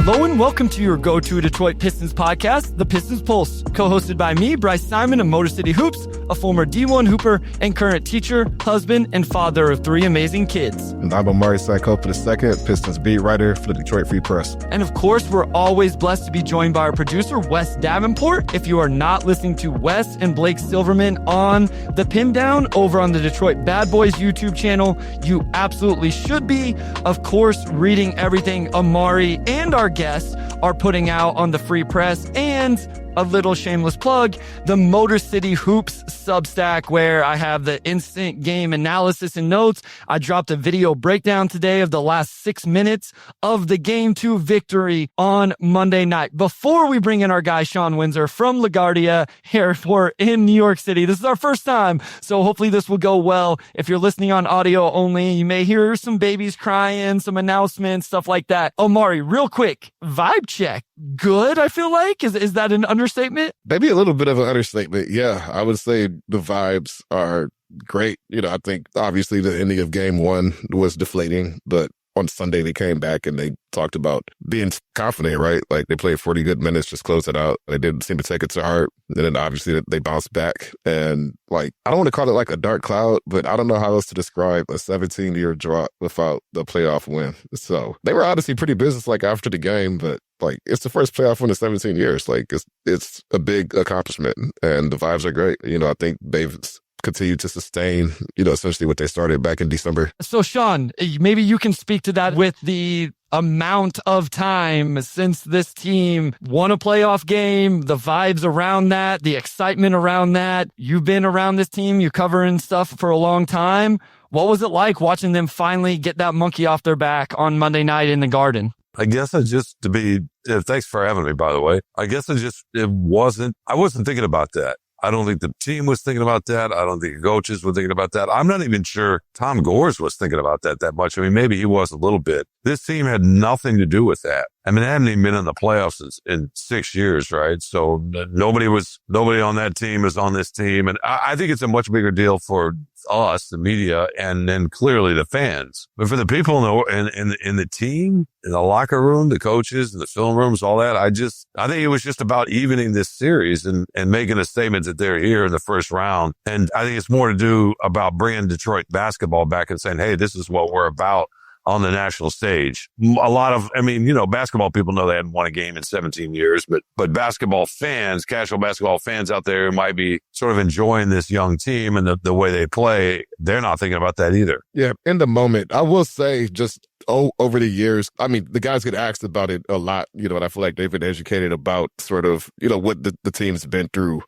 Hello and welcome to your go-to Detroit Pistons podcast, The Pistons Pulse, co-hosted by me, Bryce Simon of Motor City Hoops, a former D1 hooper and current teacher, husband, and father of 3 amazing kids. And I'm Amari Sankopa II, Pistons beat writer for the Detroit Free Press. And of course, we're always blessed to be joined by our producer, Wes Davenport. If you are not listening to Wes and Blake Silverman on The Pin Down over on the Detroit Bad Boys YouTube channel, you absolutely should be. Of course, reading everything Amari and our guests are putting out on the Free Press, and a little shameless plug, the Motor City Hoops Substack, where I have the instant game analysis and notes. I dropped a video breakdown today of the last 6 minutes of the Game 2 victory on Monday night. Before we bring in our guy, Shawn Windsor from LaGuardia Airport in New York City. This is our first time, so hopefully this will go well. If you're listening on audio only, you may hear some babies crying, some announcements, stuff like that. Omari, real quick, vibe check. Good, I feel like? Is that an understatement? Maybe a little bit of an understatement. Yeah, I would say the vibes are great. I think obviously the ending of game 1 was deflating, but on Sunday they came back and they talked about being confident, right? Like they played 40 good minutes, just closed it out. They didn't seem to take it to heart. And then obviously they bounced back. And I don't want to call it like a dark cloud, but I don't know how else to describe a 17-year drought without the playoff win. So they were obviously pretty businesslike after the game, but it's the first playoff win in 17 years. It's a big accomplishment and the vibes are great. I think they've continue to sustain, essentially what they started back in December. So, Shawn, maybe you can speak to that with the amount of time since this team won a playoff game, the vibes around that, the excitement around that. You've been around this team, you covering stuff for a long time. What was it like watching them finally get that monkey off their back on Monday night in the Garden? I guess thanks for having me, by the way. I wasn't thinking about that. I don't think the team was thinking about that. I don't think the coaches were thinking about that. I'm not even sure Tom Gores was thinking about that much. I mean, maybe he was a little bit. This team had nothing to do with that. I mean, they hadn't even been in the playoffs in 6 years, right? So nobody on that team is on this team. And I think it's a much bigger deal for us, the media, and then clearly the fans. But for the people in the team, in the locker room, the coaches, and the film rooms, all that, I think it was just about evening this series and making a statement that they're here in the first round. And I think it's more to do about bringing Detroit basketball back and saying, hey, this is what we're about on the national stage. Basketball people know they hadn't won a game in 17 years, but basketball fans, casual basketball fans out there who might be sort of enjoying this young team and the way they play, they're not thinking about that either. Yeah, in the moment, I will say just over the years, I mean, the guys get asked about it a lot, and I feel like they've been educated about sort of, what the team's been through,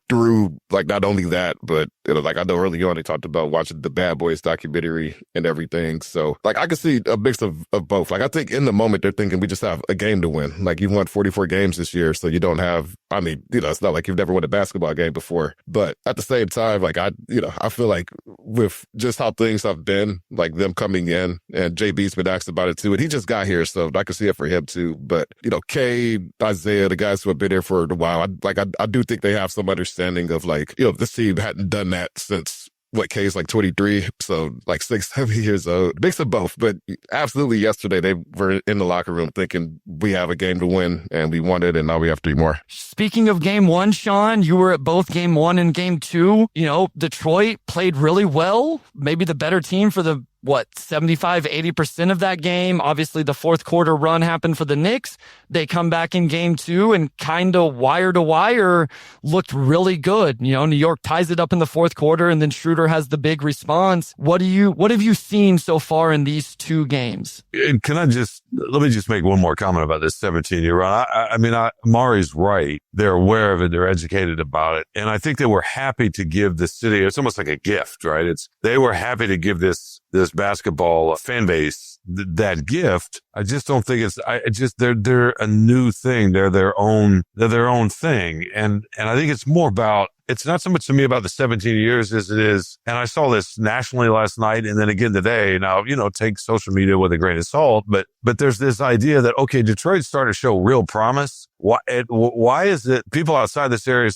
not only that, but, I know early on they talked about watching the Bad Boys documentary and everything. So, I could see a mix of both. I think in the moment they're thinking we just have a game to win. You've won 44 games this year, so you don't have, it's not like you've never won a basketball game before. But at the same time, I feel like with just how things have been, them coming in, and JB's been asked about it too, and he just got here, so I can see it for him too. But Cade, Isaiah, the guys who have been here for a while, I do think they have some understanding of this team hadn't done that since K's 23, so 6-7 years old. Mix of both, but absolutely yesterday they were in the locker room thinking we have a game to win and we won it, and now we have 3 more. Speaking of game 1, Shawn, you were at both game 1 and game 2. Detroit played really well, maybe the better team for the 75-80% of that game. Obviously, the fourth quarter run happened for the Knicks. They come back in game 2 and kind of wire to wire looked really good. New York ties it up in the fourth quarter, and then Schroeder has the big response. What have you seen so far in these 2 games? And let me just make one more comment about this 17-year run. Amari's right. They're aware of it. They're educated about it. And I think they were happy to give the city, it's almost like a gift, right? They were happy to give this basketball fan base that gift. I just don't think they're a new thing. They're their own thing. And I think it's more about, it's not so much to me about the 17 years as it is. And I saw this nationally last night and then again today. Now, take social media with a grain of salt, but there's this idea that, okay, Detroit started to show real promise. Why is it people outside this area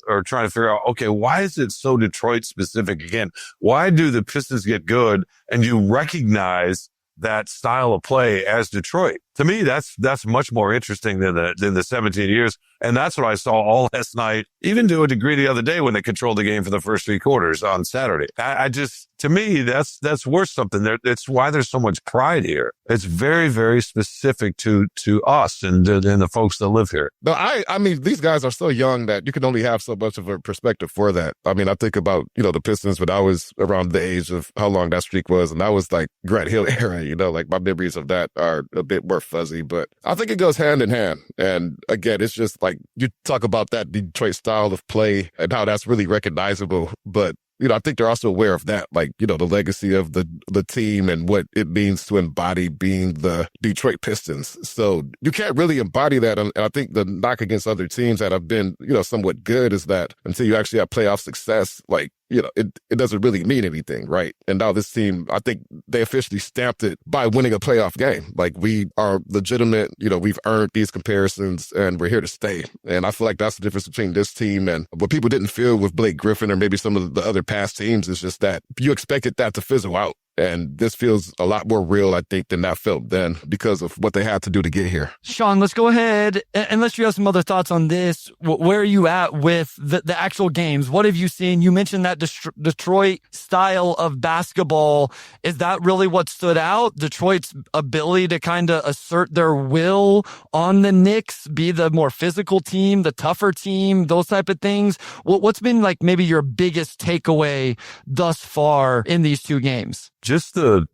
are trying to figure out, okay, why is it so Detroit specific again? Why do the Pistons get good and you recognize that style of play as Detroit? To me, that's much more interesting than the 17 years. And that's what I saw all last night, even to a degree the other day when they controlled the game for the first 3 quarters on Saturday. I just, to me, that's worth something. It's why there's so much pride here. It's very, very specific to us and the folks that live here. No, I mean, these guys are so young that you can only have so much of a perspective for that. I mean, I think about, the Pistons when I was around the age of how long that streak was, and that was like Grant Hill era, like my memories of that are a bit more fuzzy, but I think it goes hand in hand. And again, it's just like you talk about that Detroit style of play and how that's really recognizable, but I think they're also aware of that, like, the legacy of the team and what it means to embody being the Detroit Pistons. So you can't really embody that. And I think the knock against other teams that have been, somewhat good is that until you actually have playoff success, like, it doesn't really mean anything, right? And now this team, I think they officially stamped it by winning a playoff game. Like, we are legitimate, we've earned these comparisons and we're here to stay. And I feel like that's the difference between this team and what people didn't feel with Blake Griffin or maybe some of the other past teams is just that you expected that to fizzle out. And this feels a lot more real, I think, than that felt then because of what they had to do to get here. Shawn, let's go ahead. Unless you have some other thoughts on this, where are you at with the actual games? What have you seen? You mentioned that Detroit style of basketball. Is that really what stood out? Detroit's ability to kind of assert their will on the Knicks, be the more physical team, the tougher team, those type of things. What's been like maybe your biggest takeaway thus far in these 2 games? Just the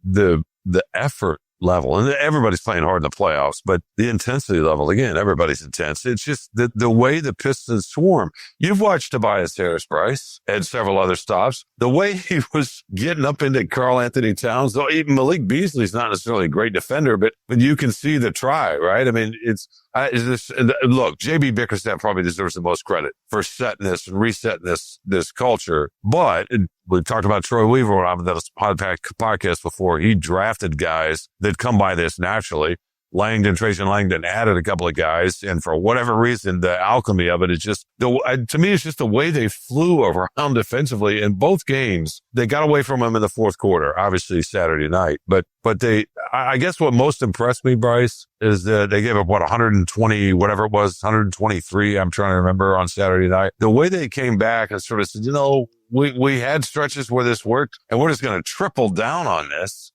effort level, and everybody's playing hard in the playoffs, but the intensity level, again, everybody's intense. It's just the way the Pistons swarm. You've watched Tobias Harris, Bryce, and several other stops. The way he was getting up into Karl Anthony Towns, though even Malik Beasley's not necessarily a great defender, but you can see the try, right? I mean, look, JB Bickerstaff probably deserves the most credit for setting this and resetting this culture. But we talked about Troy Weaver on the podcast before. He drafted guys that come by this naturally. Trajan Langdon added a couple of guys, and for whatever reason, the alchemy of it is just to me, it's just the way they flew around defensively in both games. They got away from them in the fourth quarter, obviously Saturday night, but I guess what most impressed me, Bryce, is that they gave up 120, whatever it was, 123. I'm trying to remember on Saturday night. The way they came back and sort of said, we had stretches where this worked, and we're just going to triple down on this.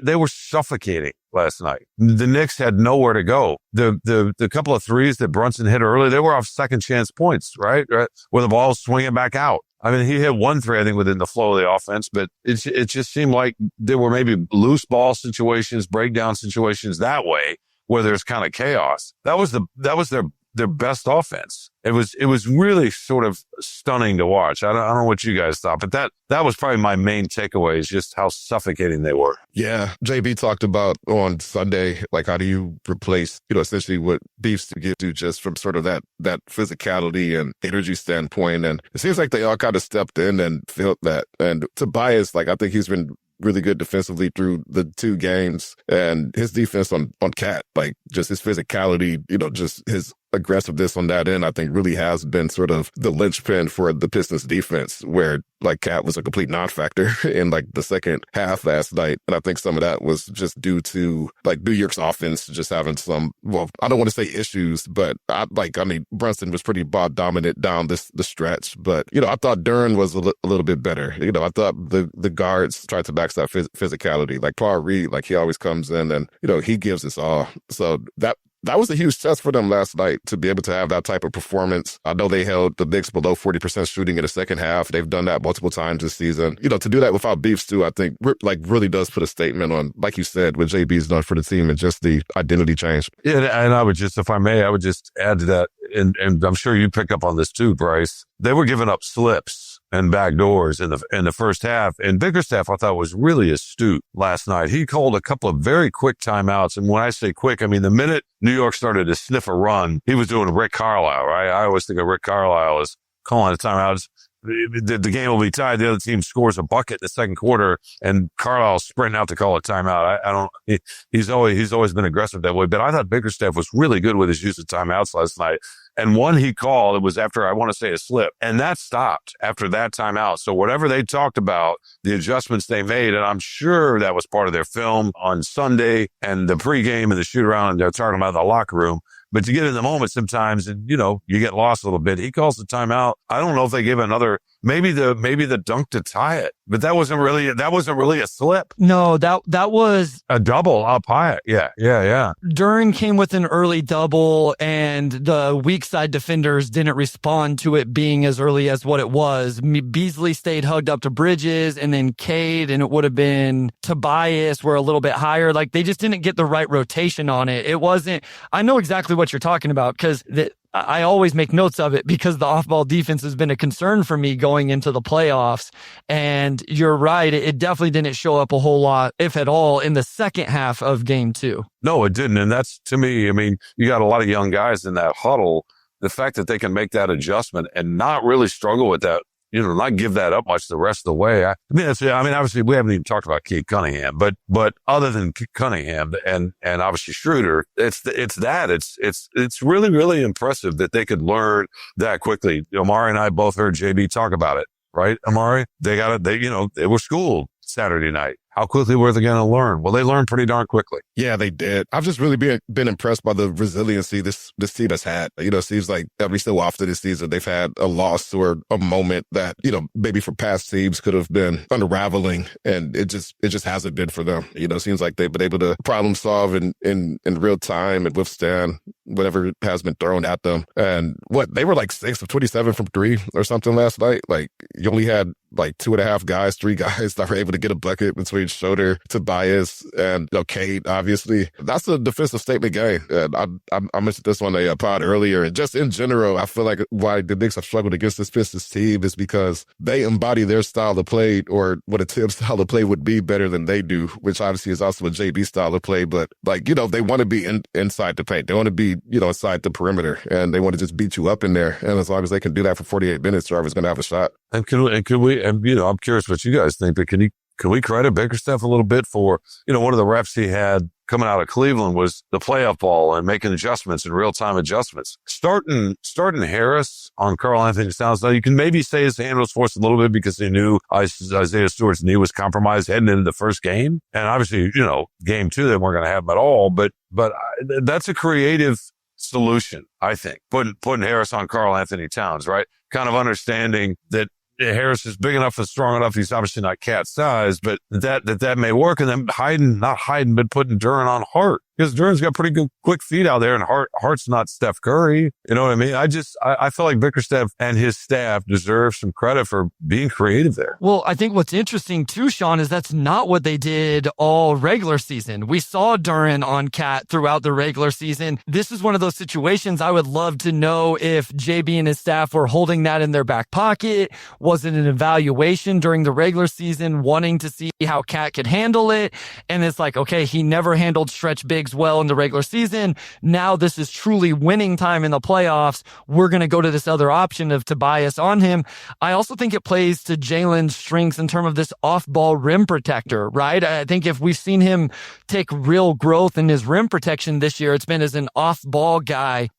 They were suffocating last night. The Knicks had nowhere to go. The couple of threes that Brunson hit early, they were off second chance points, right? Where the ball was swinging back out. I mean, he hit 1 3, I think, within the flow of the offense, but it just seemed like there were maybe loose ball situations, breakdown situations that way, where there's kind of chaos. That was their best offense. It was really sort of stunning to watch. I don't know what you guys thought, but that was probably my main takeaway is just how suffocating they were. Yeah. JB talked about on Sunday, like, how do you replace, essentially what Beefs to get to just from sort of that physicality and energy standpoint. And it seems like they all kind of stepped in and felt that. And Tobias, like, I think he's been really good defensively through the 2 games, and his defense on Cat, like, just his physicality, just his aggressiveness on that end, I think really has been sort of the linchpin for the Pistons defense, where like Cat was a complete non-factor in like the second half last night. And I think some of that was just due to like New York's offense just having some, well, I don't want to say issues, but Brunson was pretty ball dominant down the stretch. But, I thought Duren was a little bit better. I thought the guards tried to backstop physicality. Like Paul Reed, like he always comes in and, he gives us all. So that was a huge test for them last night to be able to have that type of performance. I know they held the Knicks below 40% shooting in the second half. They've done that multiple times this season. To do that without Beefs too, I think really does put a statement on, like you said, what JB's done for the team and just the identity change. Yeah, and I would just, if I may, add to that, and I'm sure you pick up on this too, Bryce. They were giving up slips and backdoors in the first half. And Bickerstaff, I thought, was really astute last night. He called a couple of very quick timeouts. And when I say quick, I mean the minute New York started to sniff a run, he was doing Rick Carlisle, right? I always think of Rick Carlisle as calling a timeout. The game will be tied. The other team scores a bucket in the second quarter, and Carlisle's sprinting out to call a timeout. He's always been aggressive that way. But I thought Bickerstaff was really good with his use of timeouts last night. And one he called, it was after, I want to say, a slip. And that stopped after that timeout. So whatever they talked about, the adjustments they made, and I'm sure that was part of their film on Sunday and the pregame and the shoot around, and they're talking about the locker room. But you get in the moment sometimes and, you get lost a little bit. He calls the timeout. I don't know if they give another, maybe the dunk to tie it, but that wasn't really a slip. No, that was A double up high. Yeah. Duren came with an early double, and the weak side defenders didn't respond to it being as early as what it was. Beasley stayed hugged up to Bridges, and then Cade, and it would have been Tobias were a little bit higher. Like, they just didn't get the right rotation on it. It wasn't, I know exactly what you're talking about, because I always make notes of it because the off-ball defense has been a concern for me going into the playoffs. And you're right. It definitely didn't show up a whole lot, if at all, in the second half of game 2. No, it didn't. And that's, to me, I mean, you got a lot of young guys in that huddle. The fact that they can make that adjustment and not really struggle with that, not give that up much the rest of the way. I mean, obviously we haven't even talked about Cade Cunningham, but other than Cunningham and obviously Schroeder, it's really, really impressive that they could learn that quickly. Amari and I both heard JB talk about it, right? Amari, they were schooled Saturday night. How quickly were they going to learn? Well, they learned pretty darn quickly. Yeah, they did. I've just really been impressed by the resiliency this team has had. It seems like every so often this season they've had a loss or a moment that, maybe for past teams could have been unraveling, and it just hasn't been for them. It seems like they've been able to problem solve in real time and withstand whatever has been thrown at them. And they were like 6 of 27 from 3 or something last night. Like, you only had like 2.5 guys, 3 guys that were able to get a bucket between Schroeder, Tobias, and Cade, obviously. That's a defensive statement game. And I mentioned this on a pod earlier. And just in general, I feel like why the Knicks have struggled against this Pistons team is because they embody their style of play, or what a Tim style of play would be, better than they do, which obviously is also a JB style of play. But they want to be inside the paint. They want to be, inside the perimeter, and they want to just beat you up in there. And as long as they can do that for 48 minutes, Jarvis going to have a shot. And I'm curious what you guys think, but can we credit Bickerstaff a little bit for, one of the reps he had coming out of Cleveland was the playoff ball and making adjustments and real-time adjustments. Starting Harris on Karl Anthony Towns. Now, you can maybe say his hand was forced a little bit because they knew Isaiah Stewart's knee was compromised heading into the first game. And obviously, game 2, they weren't going to have him at all. But that's a creative solution, I think. Putting Harris on Karl Anthony Towns, right? Kind of understanding that Harris is big enough and strong enough. He's obviously not cat size, but that may work. And then not hiding, but putting Duren on Hart, because Duren's got pretty good quick feet out there, and Hart's not Steph Curry. You know what I mean? I feel like Bickerstaff and his staff deserve some credit for being creative there. Well, I think what's interesting too, Shawn, is that's not what they did all regular season. We saw Duren on Cat throughout the regular season. This is one of those situations I would love to know if JB and his staff were holding that in their back pocket. Was it an evaluation during the regular season, wanting to see how Cat could handle it? And it's like, okay, he never handled stretch bigs well in the regular season. Now this is truly winning time in the playoffs. We're going to go to this other option of Tobias on him. I also think it plays to Jalen's strengths in terms of this off-ball rim protector, right? I think if we've seen him take real growth in his rim protection this year, it's been as an off-ball guy.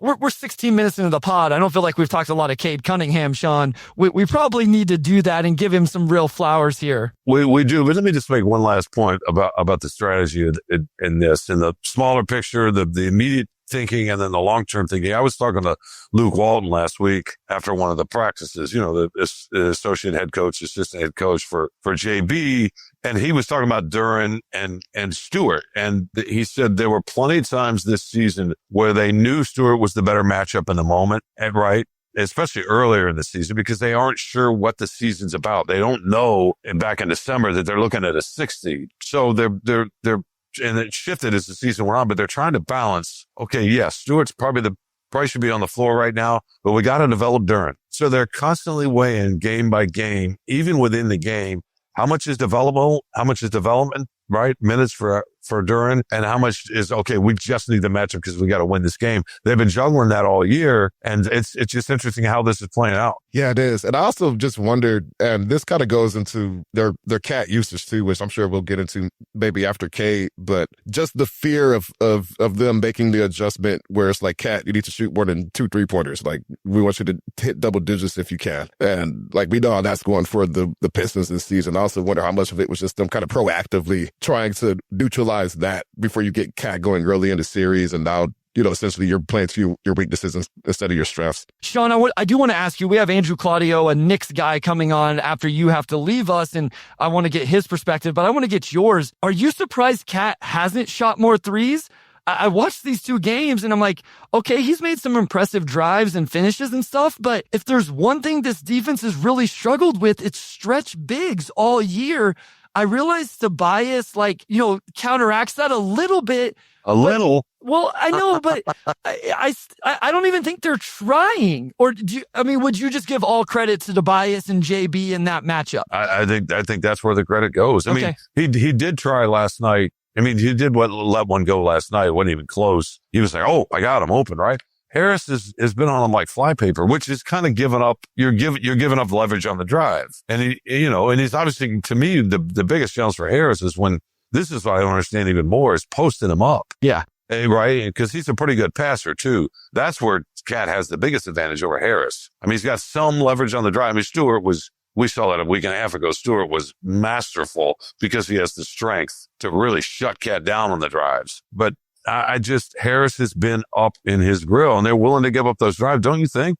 We're 16 minutes into the pod. I don't feel like we've talked a lot of Cade Cunningham, Shawn. We probably need to do that and give him some real flowers here. We do, but let me just make one last point about the strategy in this. In the smaller picture, the immediate thinking, and then the long-term thinking. I was talking to Luke Walton last week after one of the practices, the associate head coach, assistant head coach for JB, and he was talking about Duren and Stewart. And he said there were plenty of times this season where they knew Stewart was the better matchup in the moment, and right? Especially earlier in the season, because they aren't sure what the season's about. They don't know back in December that they're looking at a 6 seed. So they're and it shifted as the season went on, but they're trying to balance. Okay, yes, Stewart's probably should be on the floor right now, but we got to develop Duren. So they're constantly weighing game by game, even within the game. How much is developable? How much is development? Right? Minutes for for Duran and how much is, okay, we just need the matchup because we got to win this game. They've been juggling that all year, and it's just interesting how this is playing out. Yeah, it is. And I also just wondered, and this kind of goes into their cat usage too, which I'm sure we'll get into maybe after K, but just the fear of them making the adjustment where it's like, Cat, you need to shoot more than 2 3-pointers. Like, we want you to hit double digits if you can. And like, we know how that's going for the Pistons this season. I also wonder how much of it was just them kind of proactively trying to neutralize that before you get Cat going early in the series. And now, essentially you're playing to your weaknesses instead of your strengths. Shawn, I do want to ask you, we have Andrew Claudio, a Knicks guy, coming on after you have to leave us, and I want to get his perspective, but I want to get yours. Are you surprised Cat hasn't shot more threes? I watched these 2 games and I'm like, okay, he's made some impressive drives and finishes and stuff, but if there's one thing this defense has really struggled with, it's stretch bigs all year. I realize Tobias, counteracts that a little bit. A little? Well, I know, but I don't even think they're trying. Or would you just give all credit to Tobias and JB in that matchup? I think that's where the credit goes. I mean, he did try last night. I mean, he did let one go last night. It wasn't even close. He was like, oh, I got him open, right? Harris has been on him like flypaper, which is kind of giving up. You're giving up leverage on the drive. And and he's obviously, to me, the biggest challenge for Harris is when, this is what I don't understand even more, is posting him up. Yeah. Right? Because he's a pretty good passer too. That's where Cat has the biggest advantage over Harris. I mean, he's got some leverage on the drive. I mean, we saw that a week and a half ago. Stewart was masterful because he has the strength to really shut Cat down on the drives. But Harris has been up in his grill, and they're willing to give up those drives. Don't you think?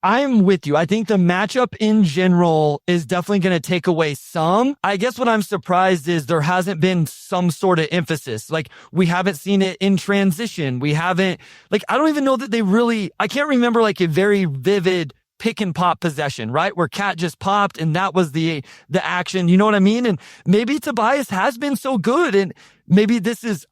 I'm with you. I think the matchup in general is definitely going to take away some. I guess what I'm surprised is there hasn't been some sort of emphasis. Like, we haven't seen it in transition. We haven't, I don't even know that I can't remember a very vivid pick and pop possession, right? Where Cat just popped and that was the action. You know what I mean? And maybe Tobias has been so good, and maybe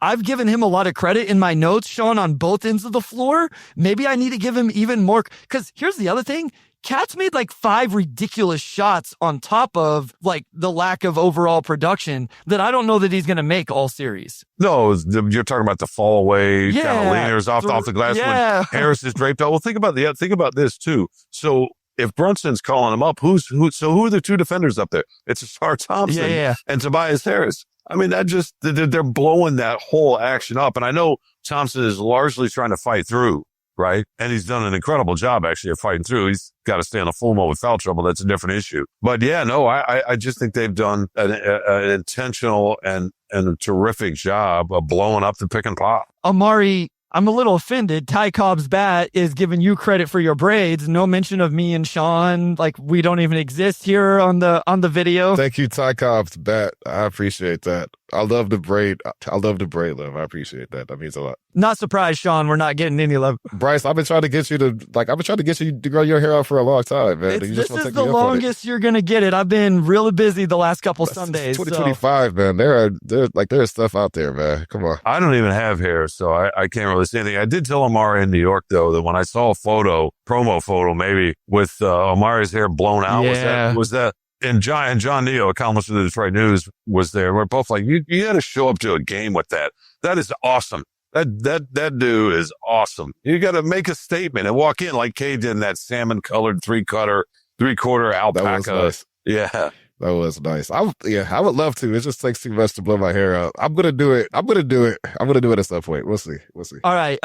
I've given him a lot of credit in my notes, Shawn, on both ends of the floor. Maybe I need to give him even more, because here's the other thing. Cat's made 5 ridiculous shots on top of the lack of overall production that I don't know that he's going to make all series. No, you're talking about the fall away kind of leaners off the glass when Harris is draped out. Well, think about this too. So if Brunson's calling him up, who are the 2 defenders up there? It's Ashar Thompson and Tobias Harris. I mean, they're blowing that whole action up. And I know Thompson is largely trying to fight through. Right. And he's done an incredible job actually of fighting through. He's got to stay on a full mode with foul trouble. That's a different issue. But I just think they've done an intentional and a terrific job of blowing up the pick and pop. Amari, I'm a little offended. Ty Cobb's bat is giving you credit for your braids. No mention of me and Shawn. We don't even exist here on the video. Thank you, Ty Cobb's bat. I appreciate that. I love the braid. I love the braid love. I appreciate that. That means a lot. Not surprised, Shawn, we're not getting any love. Bryce, I've been trying to get you to grow your hair out for a long time, man. This is the longest you're going to get it. I've been really busy the last couple Sundays. 2025, man. There's stuff out there, man. Come on. I don't even have hair, so I can't really see anything. I did tell Amari in New York, though, that when I saw a promo photo, maybe with Amari's hair blown out, was that and John Neo, a columnist of the Detroit News, was there. We're both like, you got to show up to a game with that. That is awesome. That dude is awesome. You got to make a statement and walk in like Kay did in that salmon colored 3/4 alpaca. That was nice. Yeah. That was nice. I would love to. It just takes too much to blow my hair out. I'm going to do it. I'm going to do it at some point. We'll see. All right.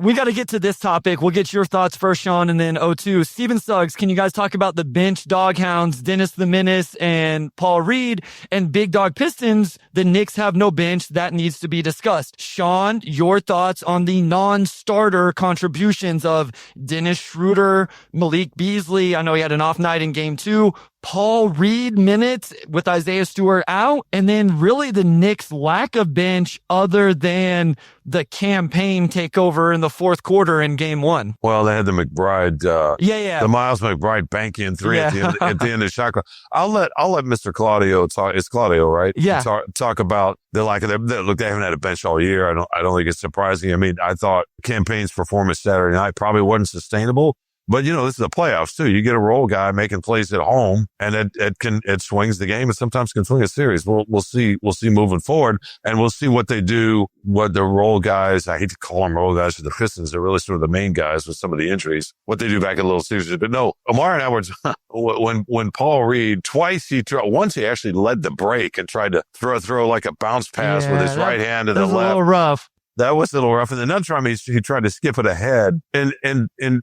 We got to get to this topic. We'll get your thoughts first, Shawn, and then O2. Steven Suggs, can you guys talk about the bench doghounds, Dennis the Menace and Paul Reed, and Big Dog Pistons? The Knicks have no bench. That needs to be discussed. Shawn, your thoughts on the non-starter contributions of Dennis Schroeder, Malik Beasley. I know he had an off night in game 2. Paul Reed minutes with Isaiah Stewart out, and then really the Knicks' lack of bench other than the campaign takeover in the fourth quarter in game 1. Well, they had the McBride, the Miles McBride bank in 3 at the end of the shot clock. I'll let Mr. Claudio talk. It's Claudio, right? Yeah. Talk about the lack of them. Look, they haven't had a bench all year. I don't think it's surprising. I mean, I thought campaign's performance Saturday night probably wasn't sustainable. But, this is the playoffs too. You get a role guy making plays at home, and it swings the game, and sometimes can swing a series. We'll see moving forward, and we'll see what they do, what the role guys, I hate to call them role guys for the Pistons, they're really sort of the main guys with some of the injuries, what they do back in Little Caesars. But no, Omar Edwards, when Paul Reed, once he actually led the break and tried to throw like a bounce pass with his right hand to the left. That was a little rough. That was a little rough. And the next time he tried to skip it ahead. And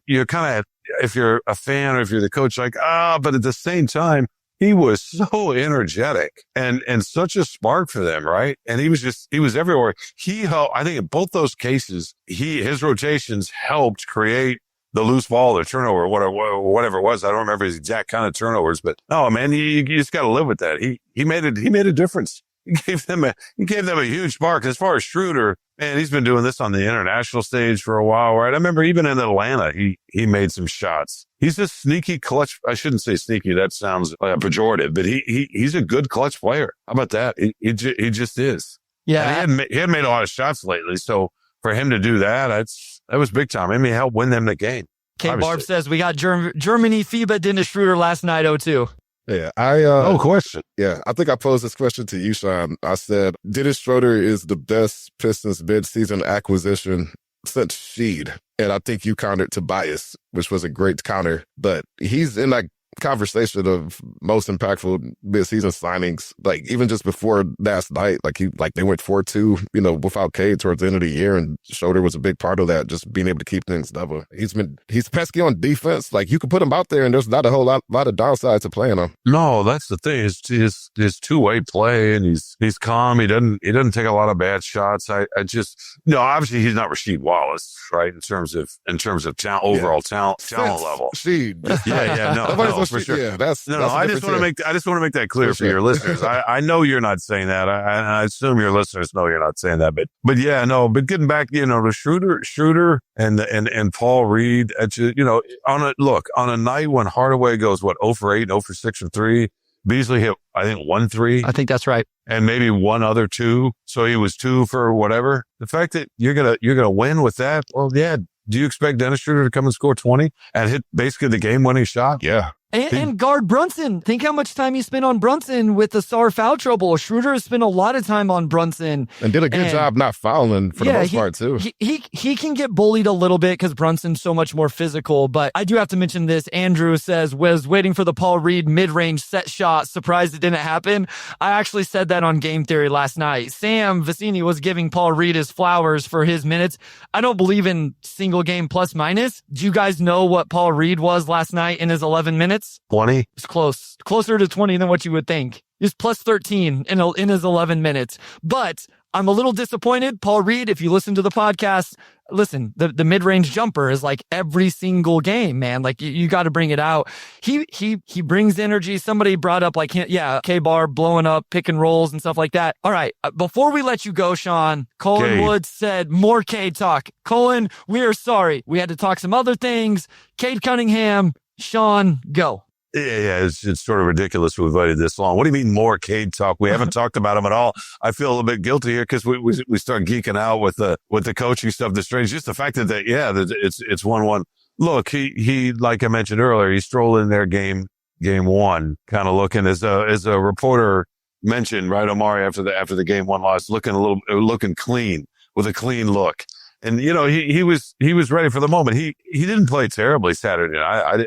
you're kind of, if you're a fan or if you're the coach, like, but at the same time, he was so energetic and such a spark for them, right? And he was everywhere. I think in both those cases, his rotations helped create the loose ball, the turnover, whatever it was. I don't remember his exact kind of turnovers, but no, man, you just got to live with that. He made a difference. He gave them a huge spark. As far as Schroeder, man, he's been doing this on the international stage for a while, right? I remember even in Atlanta, he made some shots. He's a sneaky clutch. I shouldn't say sneaky. That sounds pejorative, but he's a good clutch player. How about that? He just is. Yeah. And he hadn't made a lot of shots lately. So for him to do that was big time. I mean, he helped win them the game. K Barb says we got Germany FIBA Dennis Schroeder last night, 0-2. Yeah, no question. Yeah, I think I posed this question to you, Shawn. I said, Dennis Schroeder is the best Pistons mid-season acquisition since Sheed. And I think you countered Tobias, which was a great counter. But he's in that conversation of most impactful mid-season signings, like even just before last night, they went 4-2, without Cade towards the end of the year, and Schroeder was a big part of that, just being able to keep things level. He's pesky on defense. Like, you can put him out there and there's not a whole lot of downsides to playing him. No, that's the thing. His two-way play, and he's calm. He doesn't take a lot of bad shots. Obviously he's not Rasheed Wallace, right? In terms of talent, overall talent level. Sheed. Yeah, no. For sure. Yeah, I just want to make that clear for your listeners. I know you're not saying that. I assume your listeners know you're not saying that. But yeah, no. But getting back, to Schroeder and Paul Reed, on a night when Hardaway goes 0 for 8, 0 for 6 from 3, Beasley hit, I think, 1 3. I think that's right. And maybe one other 2. So he was 2 for whatever. The fact that you're gonna win with that, well, yeah. Do you expect Dennis Schroeder to come and score 20 and hit basically the game-winning shot? Yeah. And guard Brunson. Think how much time he spent on Brunson with the Sar foul trouble. Schroeder has spent a lot of time on Brunson. And did a good job not fouling for the most part, too. He can get bullied a little bit because Brunson's so much more physical. But I do have to mention this. Andrew says, was waiting for the Paul Reed mid-range set shot. Surprised it didn't happen. I actually said that on Game Theory last night. Sam Vicini was giving Paul Reed his flowers for his minutes. I don't believe in single game plus minus. Do you guys know what Paul Reed was last night in his 11 minutes? 20. It's closer to 20 than what you would think. He's plus 13 in his 11 minutes. But I'm a little disappointed. Paul Reed, if you listen to the podcast, listen, the mid-range jumper is like every single game, man. Like you got to bring it out. He brings energy. Somebody brought up K-Bar blowing up pick and rolls and stuff like that. All right. Before we let you go, Shawn, Colin Woods said more Cade talk. Colin, we are sorry. We had to talk some other things. Cade Cunningham, Shawn, go. Yeah, it's sort of ridiculous we've waited this long. What do you mean more Cade talk? We haven't talked about him at all. I feel a little bit guilty here because we start geeking out with the coaching stuff. The strange, just the fact that it's 1-1. Look, he like I mentioned earlier, he strolled in there game one, kind of looking as a reporter mentioned, right, Omari, after the game one loss, looking clean with a clean look. And, he was ready for the moment. He didn't play terribly Saturday night. I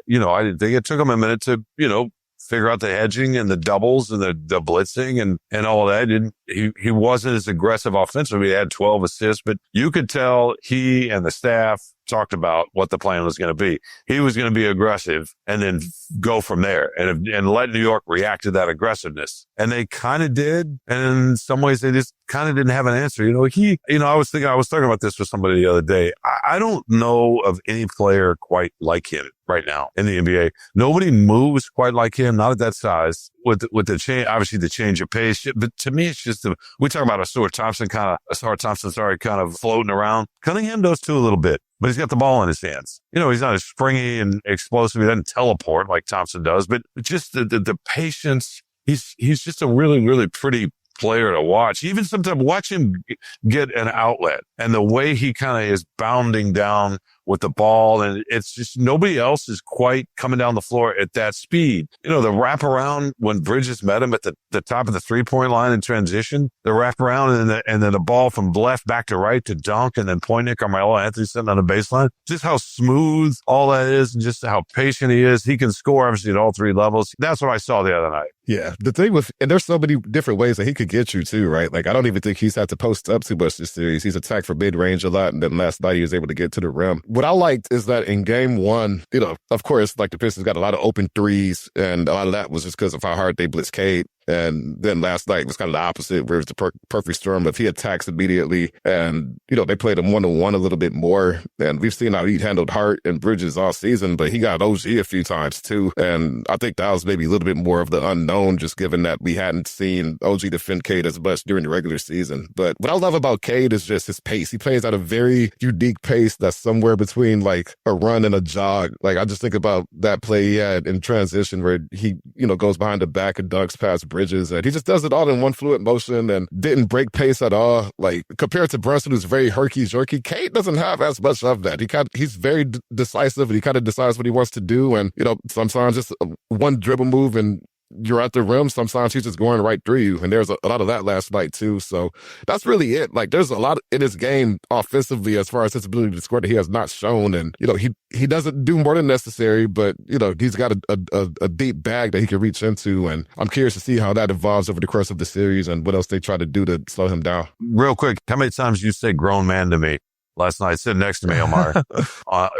didn't think it took him a minute to, figure out the hedging and the doubles and the blitzing and all of that. He wasn't as aggressive offensively. He had 12 assists, but you could tell he and the staff talked about what the plan was going to be. He was going to be aggressive and then go from there and let New York react to that aggressiveness. And they kind of did. And in some ways they just kind of didn't have an answer. I was talking about this with somebody the other day. I don't know of any player quite like him right now in the NBA. Nobody moves quite like him, not at that size with the change, obviously the change of pace. But to me, it's just, we talk about Asar Thompson kind of floating around. Cunningham does too a little bit, but he's got the ball in his hands. He's not as springy and explosive. He doesn't teleport like Thompson does, but just the patience. He's just a really, really pretty player to watch. Even sometimes watch him get an outlet and the way he kind of is bounding down with the ball. And it's just nobody else is quite coming down the floor at that speed. You know, the wraparound when Bridges met him at the top of the 3-point line in transition, the wraparound and then the ball from left back to right to dunk, and then point at Carmelo Anthony sitting on the baseline. Just how smooth all that is, and just how patient he is. He can score obviously at all three levels. That's what I saw the other night. Yeah, the thing with, and there's so many different ways that he could get you too, right? Like, I don't even think he's had to post up too much this series. He's attacked for mid-range a lot, and then last night he was able to get to the rim. What I liked is that in game one, you know, of course, like the Pistons got a lot of open threes, and a lot of that was just because of how hard they blitzed Cade. And then last night was kind of the opposite, where it was the perfect storm of he attacks immediately. And, you know, they played him one-on-one a little bit more. And we've seen how he handled Hart and Bridges all season, but he got OG a few times too. And I think that was maybe a little bit more of the unknown, just given that we hadn't seen OG defend Cade as much during the regular season. But what I love about Cade is just his pace. He plays at a very unique pace that's somewhere between like a run and a jog. Like, I just think about that play he had in transition where he, you know, goes behind the back and dunks past Bridges, and he just does it all in one fluid motion and didn't break pace at all. Like, compared to Brunson, who's very herky-jerky, Cade doesn't have as much of that. He's very decisive, and he kind of decides what he wants to do. And, you know, sometimes just one dribble move and you're at the rim. Sometimes he's just going right through you. And there's a lot of that last night too. So that's really it. Like, there's a lot in his game offensively as far as his ability to score that he has not shown. And, you know, he doesn't do more than necessary, but, you know, he's got a deep bag that he can reach into. And I'm curious to see how that evolves over the course of the series and what else they try to do to slow him down. Real quick, how many times you say grown man to me last night, sitting next to me, Omar?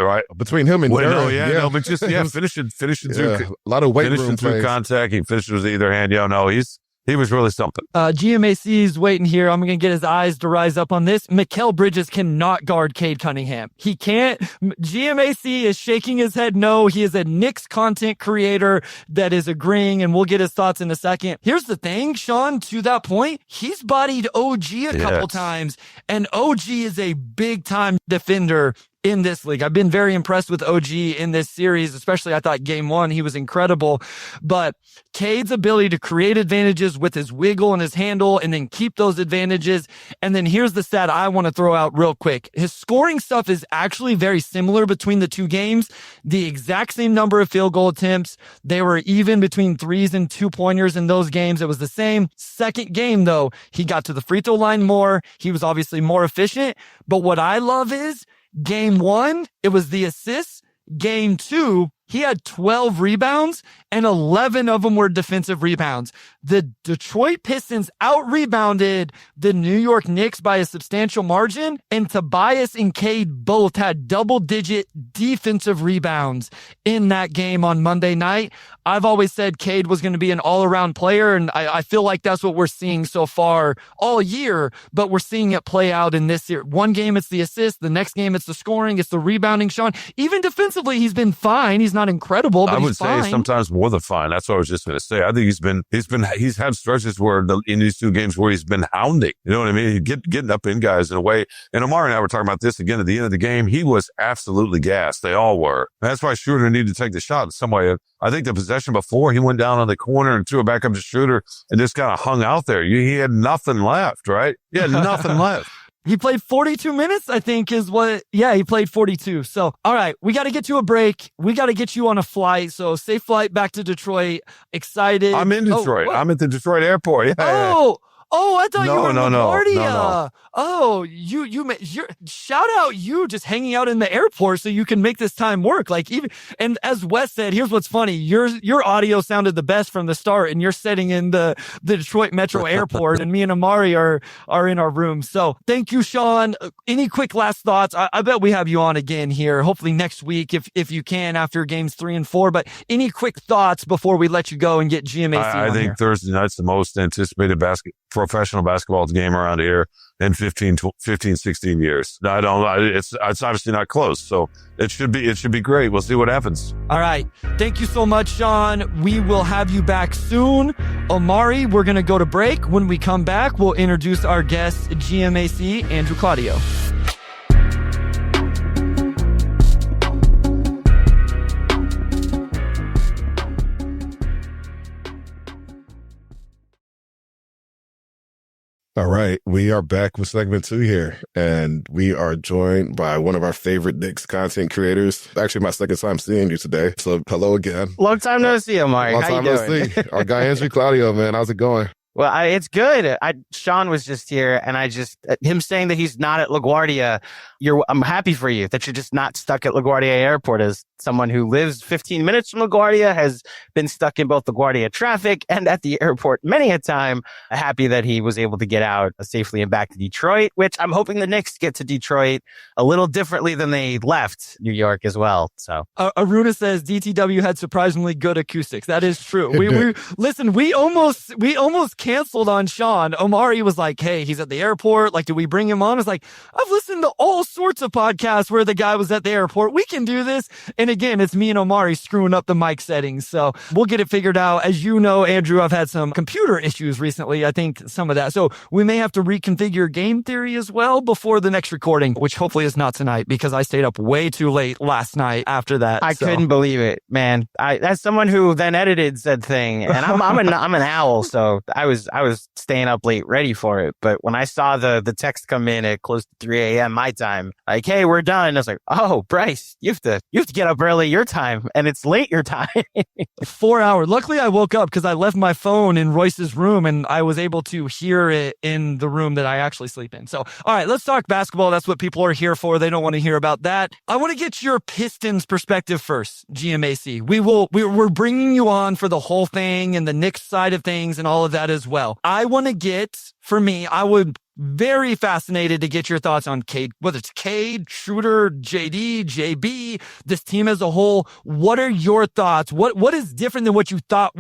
Right? Between him and Darren, no, but just, finishing through. A lot of weight room through plays. contact. He finished with either hand. He was really something. GMAC's waiting here. I'm going to get his eyes to rise up on this. Mikal Bridges cannot guard Cade Cunningham. He can't. GMAC is shaking his head no. He is a Knicks content creator that is agreeing, and we'll get his thoughts in a second. Here's the thing, Shawn, to that point, he's bodied OG a couple times, and OG is a big-time defender in this league. I've been very impressed with OG in this series, especially I thought game one, he was incredible. But Cade's ability to create advantages with his wiggle and his handle and then keep those advantages. And then here's the stat I want to throw out real quick. His scoring stuff is actually very similar between the two games. The exact same number of field goal attempts. They were even between threes and 2-pointers in those games. It was the same. Second game, though, he got to the free throw line more. He was obviously more efficient. But what I love is game one, it was the assists. Game two, he had 12 rebounds and 11 of them were defensive rebounds. The Detroit Pistons out-rebounded the New York Knicks by a substantial margin, and Tobias and Cade both had double-digit defensive rebounds in that game on Monday night. I've always said Cade was going to be an all-around player, and I feel like that's what we're seeing so far all year, but we're seeing it play out in this year. One game, it's the assist. The next game, it's the scoring. It's the rebounding, Shawn. Even defensively, he's been fine. He's not incredible, but he's fine. I would say sometimes more than fine. That's what I was just going to say. I think he's had stretches where in these two games where he's been hounding. You know what I mean? Getting up in guys in a way. And Omar and I were talking about this again at the end of the game. He was absolutely gassed. They all were. And that's why Schroeder needed to take the shot in some way. I think the possession before, he went down on the corner and threw it back up to Schroeder and just kind of hung out there. He had nothing left, right? He had nothing left. He played 42 minutes, I think he played 42. So, all right, we got to get to a break. We got to get you on a flight. So, safe flight back to Detroit. Excited. I'm in Detroit. I'm at the Detroit airport. Yeah. I thought you were in LaGuardia. No. Oh, you're shout out you just hanging out in the airport so you can make this time work. And as Wes said, here's what's funny. Your audio sounded the best from the start, and you're sitting in the Detroit Metro Airport, and me and Amari are in our room. So thank you, Shawn. Any quick last thoughts? I bet we have you on again here, hopefully next week if you can after games 3 and 4. But any quick thoughts before we let you go and get GMAC I think here? Thursday night's the most anticipated professional basketball game around here in 15, 16 years. It's obviously not close. So it should be great. We'll see what happens. All right. Thank you so much, Shawn. We will have you back soon. Omari, we're going to go to break. When we come back, we'll introduce our guest, GMAC, Andrew Claudio. All right, we are back with segment 2 here, and we are joined by one of our favorite Knicks content creators. Actually, my second time seeing you today, so hello again. Long time no see, Omari. Long How you time no doing? see. Our guy Andrew Claudio, man, how's it going? Well, it's good. Shawn was just here, and him saying that he's not at LaGuardia. I'm happy for you that you're just not stuck at LaGuardia Airport. As someone who lives 15 minutes from LaGuardia, has been stuck in both LaGuardia traffic and at the airport many a time. Happy that he was able to get out safely and back to Detroit, which I'm hoping the Knicks get to Detroit a little differently than they left New York as well. So Aruna says DTW had surprisingly good acoustics. That is true. We almost canceled on Shawn. Omari was like, hey, he's at the airport. Like, do we bring him on? I was like, I've listened to all sorts of podcasts where the guy was at the airport. We can do this. And again, it's me and Omari screwing up the mic settings. So we'll get it figured out. As you know, Andrew, I've had some computer issues recently. I think some of that. So we may have to reconfigure game theory as well before the next recording, which hopefully is not tonight because I stayed up way too late last night after that. I couldn't believe it, man. That's someone who then edited said thing. And I'm an owl. So I was staying up late ready for it. But when I saw the text come in at close to 3 a.m. my time, like, hey, we're done. I was like, oh, Bryce, you have to get up early your time, and it's late your time. 4 hours. Luckily, I woke up because I left my phone in Royce's room, and I was able to hear it in the room that I actually sleep in. So, all right, let's talk basketball. That's what people are here for. They don't want to hear about that. I want to get your Pistons perspective first, GMAC. We're bringing you on for the whole thing and the Knicks side of things and all of that as well. I want to get, for me, I would very fascinated to get your thoughts on Cade, whether it's Cade, Schroeder, JD, JB, this team as a whole. What are your thoughts? What is different than what you thought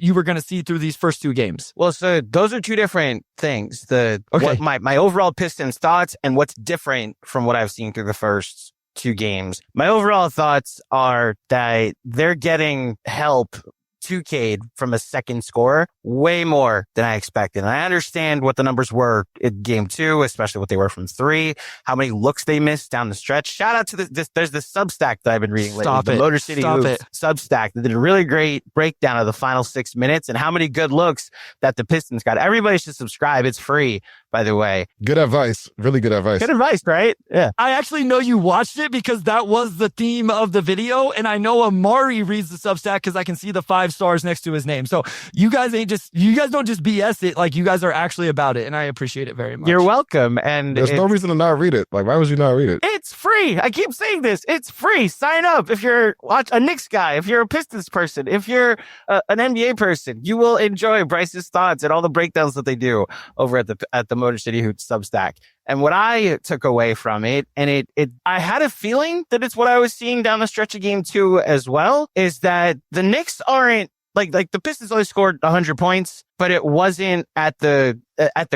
you were gonna see through these first 2 games? Well, so those are 2 different things. What my overall Pistons thoughts and what's different from what I've seen through the first 2 games. My overall thoughts are that they're getting help to Cade from a second scorer way more than I expected. And I understand what the numbers were in game 2, especially what they were from 3, how many looks they missed down the stretch. Shout out to there's this Substack that I've been reading lately, the Motor City Hoops Substack, that did a really great breakdown of the final 6 minutes and how many good looks that the Pistons got. Everybody should subscribe. It's free, by the way. Good advice. Really good advice. Good advice, right? Yeah. I actually know you watched it because that was the theme of the video. And I know Amari reads the Substack because I can see the 5 stars next to his name. So you guys don't just BS it. Like, you guys are actually about it. And I appreciate it very much. You're welcome. And there's no reason to not read it. Like, why would you not read it? It's free. I keep saying this. It's free. Sign up. If you're a Knicks guy, if you're a Pistons person, if you're an NBA person, you will enjoy Bryce's thoughts and all the breakdowns that they do over at the Motor City Hoops Substack. And what I took away from it, and I had a feeling that it's what I was seeing down the stretch of game 2 as well, is that the Knicks aren't like the Pistons only scored 100 points, but it wasn't at the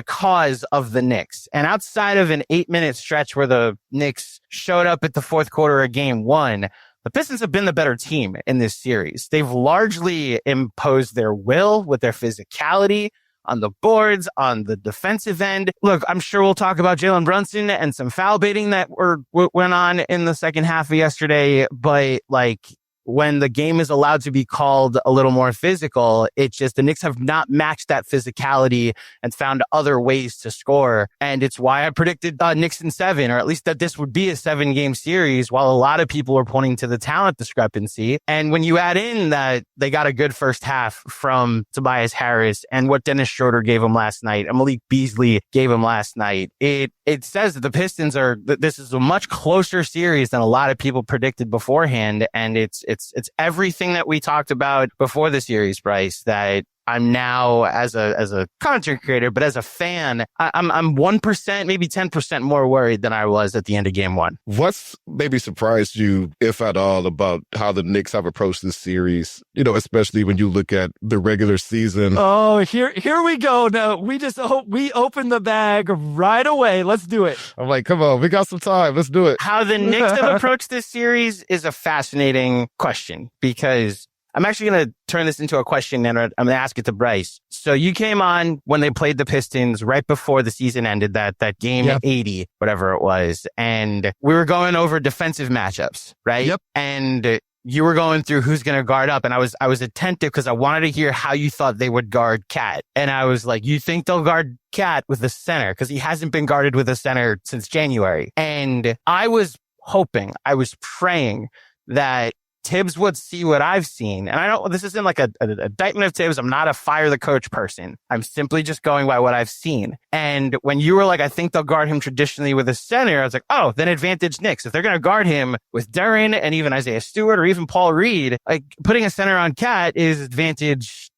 cause of the Knicks. And outside of an 8-minute stretch where the Knicks showed up at the fourth quarter of game 1, the Pistons have been the better team in this series. They've largely imposed their will with their physicality on the boards, on the defensive end. Look, I'm sure we'll talk about Jalen Brunson and some foul baiting that went on in the second half of yesterday, but like, when the game is allowed to be called a little more physical, it's just the Knicks have not matched that physicality and found other ways to score. And it's why I predicted Knicks in 7, or at least that this would be a 7-game series, while a lot of people are pointing to the talent discrepancy. And when you add in that they got a good first half from Tobias Harris and what Dennis Schroeder gave him last night, and Malik Beasley gave him last night, it says that the Pistons this is a much closer series than a lot of people predicted beforehand. And it's everything that we talked about before the series, Bryce, that I'm now, as a content creator, but as a fan, I'm 1%, maybe 10% more worried than I was at the end of game 1. What's maybe surprised you, if at all, about how the Knicks have approached this series? You know, especially when you look at the regular season. Oh, here we go. No, we opened the bag right away. Let's do it. I'm like, come on, we got some time. Let's do it. How the Knicks have approached this series is a fascinating question, because I'm actually going to turn this into a question, and I'm going to ask it to Bryce. So you came on when they played the Pistons right before the season ended, that game 80, whatever it was. And we were going over defensive matchups, right? Yep. And you were going through who's going to guard up, and I was attentive because I wanted to hear how you thought they would guard Cat. And I was like, you think they'll guard Cat with the center? Because he hasn't been guarded with a center since January. And I was praying that Tibbs would see what I've seen. And this isn't like a indictment of Tibbs. I'm not a fire the coach person. I'm simply just going by what I've seen. And when you were like, I think they'll guard him traditionally with a center, I was like, oh, then advantage Knicks. If they're going to guard him with Duren and even Isaiah Stewart or even Paul Reed, like putting a center on Cat is advantage,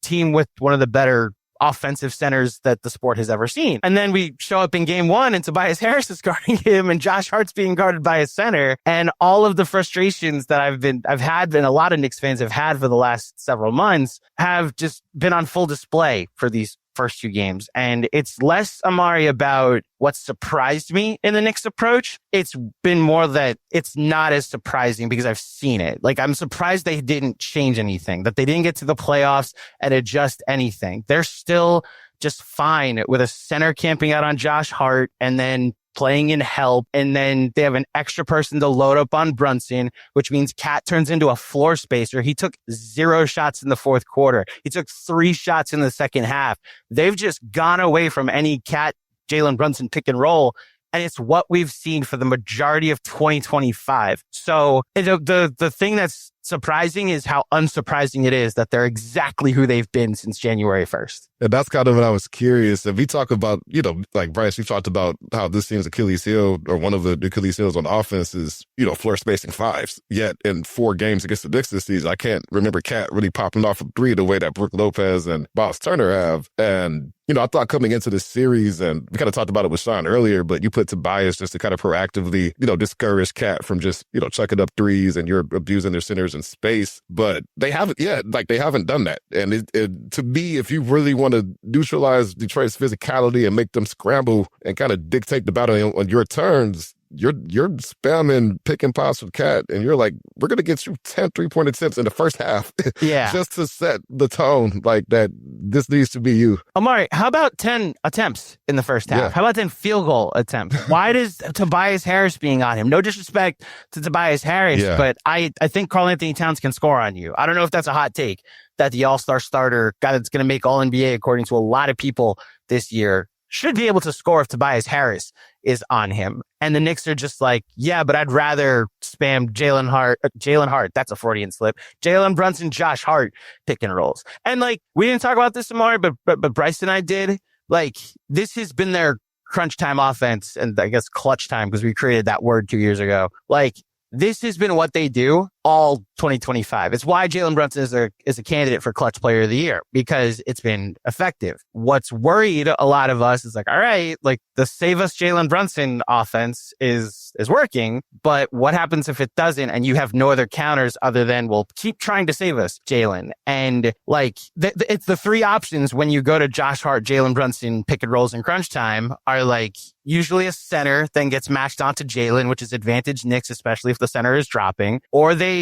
team with one of the better offensive centers that the sport has ever seen. And then we show up in game 1 and Tobias Harris is guarding him and Josh Hart's being guarded by a center. And all of the frustrations that I've had and a lot of Knicks fans have had for the last several months have just been on full display for these first 2 games. And it's less, Amari, about what surprised me in the Knicks approach. It's been more that it's not as surprising because I've seen it. Like, I'm surprised they didn't change anything, that they didn't get to the playoffs and adjust anything. They're still just fine with a center camping out on Josh Hart and then playing in help. And then they have an extra person to load up on Brunson, which means Cat turns into a floor spacer. He took 0 shots in the fourth quarter. He took 3 shots in the second half. They've just gone away from any Cat Jalen Brunson pick and roll. And it's what we've seen for the majority of 2025. So the thing that's surprising is how unsurprising it is that they're exactly who they've been since January 1st. And that's kind of what I was curious. If we talk about, like Bryce, we talked about how this team's Achilles heel, or one of the Achilles heels on offense is, floor spacing 5s. Yet in 4 games against the Knicks this season, I can't remember Cat really popping off a 3 the way that Brook Lopez and Miles Turner have. And, I thought coming into this series, and we kind of talked about it with Shawn earlier, but you put Tobias just to kind of proactively, discourage Cat from just, chucking up 3s and you're abusing their centers in space. But they haven't yet. Like, they haven't done that. And to me, if you really want to neutralize Detroit's physicality and make them scramble and kind of dictate the battle on your turns, you're spamming pick and pass with Cat, and you're like, we're going to get you 10 3-point attempts in the first half. Yeah. Just to set the tone like that. This needs to be you. Amari, how about 10 attempts in the first half? Yeah. How about 10 field goal attempts? Why does Tobias Harris being on him? No disrespect to Tobias Harris, but I think Karl Anthony Towns can score on you. I don't know if that's a hot take, that the all-star starter, guy that's going to make All-NBA according to a lot of people this year, should be able to score if Tobias Harris is on him. And the Knicks are just like, yeah, but I'd rather spam Jalen Hart. That's a Freudian slip. Jalen Brunson, Josh Hart pick and rolls. And like, we didn't talk about this tomorrow, but Bryce and I did. Like, this has been their crunch time offense, and I guess clutch time, because we created that word 2 years ago. Like, this has been what they do all 2025. It's why Jalen Brunson is a candidate for clutch player of the year, because it's been effective. What's worried a lot of us is like, all right, like the save us Jalen Brunson offense is working, but what happens if it doesn't and you have no other counters other than, well, keep trying to save us, Jalen. And like, it's the 3 options when you go to Josh Hart, Jalen Brunson pick and rolls in crunch time are like usually a center then gets matched onto Jalen, which is advantage Knicks, especially if the center is dropping, or they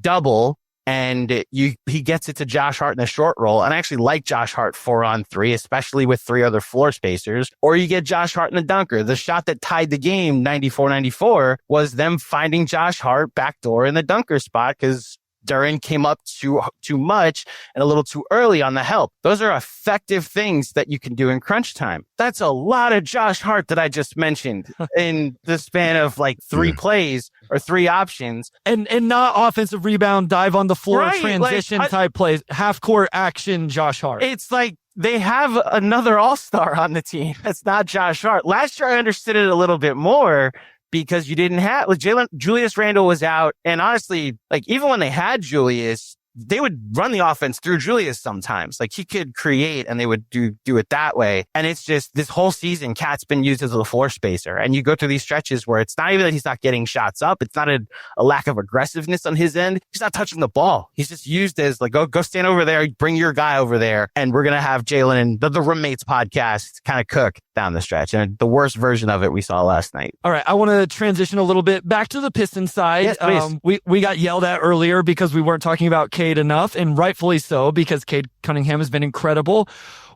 double and he gets it to Josh Hart in the short roll. And I actually like Josh Hart 4-on-3, especially with 3 other floor spacers. Or you get Josh Hart in the dunker. The shot that tied the game 94-94 was them finding Josh Hart backdoor in the dunker spot because Duren came up too much and a little too early on the help. Those are effective things that you can do in crunch time. That's a lot of Josh Hart that I just mentioned in the span of like 3 plays or 3 options. And not offensive rebound, dive on the floor, Right, transition type plays, half court action, Josh Hart. It's like they have another all-star on the team. That's not Josh Hart. Last year, I understood it a little bit more, because you didn't have, like, Julius Randle was out. And honestly, like, even when they had Julius, they would run the offense through Julius sometimes. Like, he could create and they would do it that way. And it's just this whole season, Cat's been used as a floor spacer. And you go through these stretches where it's not even that he's not getting shots up. It's not a lack of aggressiveness on his end. He's not touching the ball. He's just used as like, go stand over there, bring your guy over there. And we're going to have Jalen and the Roommates podcast kind of cook down the stretch. And the worst version of it we saw last night. All right, I want to transition a little bit back to the Pistons side. Yes, please. We got yelled at earlier because we weren't talking about Cade enough, and rightfully so, because Cade Cunningham has been incredible.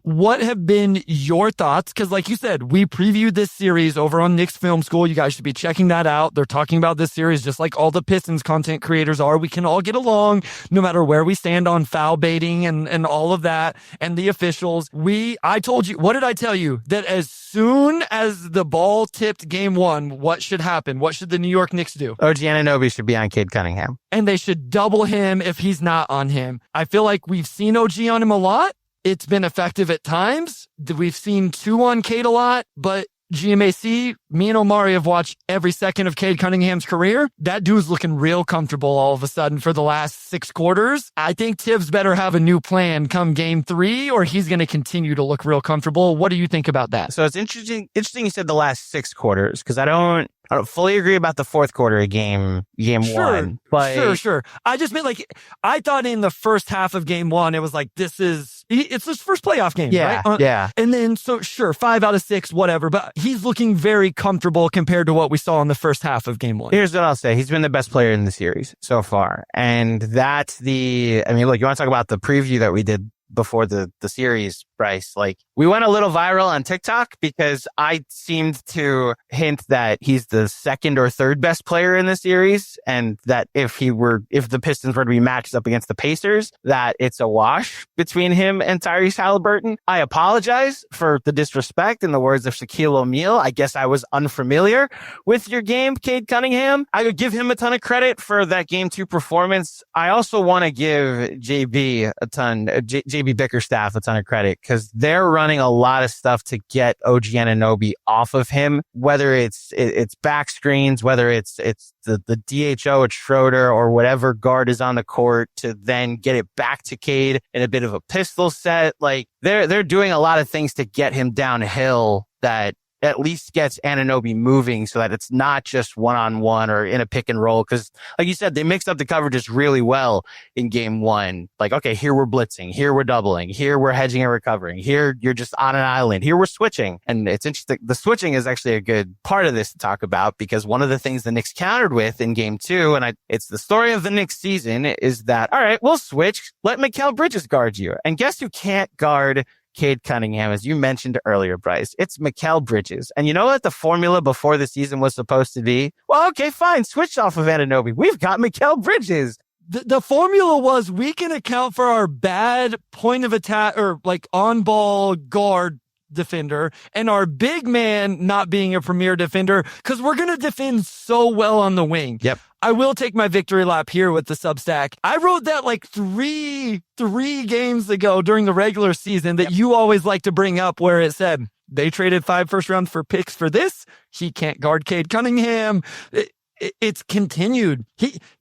what have been your thoughts? Because like you said, we previewed this series over on Knicks Film School. You guys should be checking that out. They're talking about this series just like all the Pistons content creators are. We can all get along no matter where we stand on foul baiting and all of that and the officials. I told you, what did I tell you? That as soon as the ball tipped game one, what should happen? What should the New York Knicks do? OG Anunoby should be on Cade Cunningham. And they should double him if he's not on him. I feel like we've seen OG on him a lot. It's been effective at times. We've seen 2 on Cade a lot, but GMAC, me and Omari have watched every second of Cade Cunningham's career. That dude's looking real comfortable all of a sudden for the last 6 quarters. I think Tibbs better have a new plan come game 3 or he's going to continue to look real comfortable. What do you think about that? So it's interesting you said the last 6 quarters because I don't fully agree about the fourth quarter of game one. But Sure. I just meant like, I thought in the first half of game 1, it was like, it's his first playoff game, yeah, right? Yeah. And then, so sure, 5 out of 6, whatever, but he's looking very comfortable compared to what we saw in the first half of game 1. Here's what I'll say. He's been the best player in the series so far. And that's look, you want to talk about the preview that we did before the series, Bryce? Like, we went a little viral on TikTok because I seemed to hint that he's the second or third best player in the series, and that if the Pistons were to be matched up against the Pacers, that it's a wash between him and Tyrese Halliburton. I apologize for the disrespect. In the words of Shaquille O'Neal, I guess I was unfamiliar with your game, Cade Cunningham. I would give him a ton of credit for that game 2 performance. I also want to give JB Bickerstaff a ton of credit because they're running a lot of stuff to get OG Anunoby off of him, whether it's back screens, whether it's the DHO at Schroeder or whatever guard is on the court to then get it back to Cade in a bit of a pistol set. Like, they're doing a lot of things to get him downhill that at least gets Anunoby moving so that it's not just one-on-one or in a pick and roll. Because like you said, they mixed up the coverages really well in game 1. Like, okay, here we're blitzing, here we're doubling, here we're hedging and recovering, here you're just on an island, here we're switching. And it's interesting. The switching is actually a good part of this to talk about because one of the things the Knicks countered with in game 2, and it's the story of the Knicks season, is that, all right, we'll switch. Let Mikal Bridges guard you. And guess who can't guard Cade Cunningham, as you mentioned earlier, Bryce? It's Mikal Bridges. And you know what the formula before the season was supposed to be? Well, okay, fine. Switch off of Anunoby. We've got Mikal Bridges. The formula was we can account for our bad point of attack or like on-ball guard defender and our big man not being a premier defender because we're going to defend so well on the wing. Yep. I will take my victory lap here with the Substack. I wrote that like three games ago during the regular season that you always like to bring up where it said they traded 5 first rounds for picks for this. He can't guard Cade Cunningham. It's continued.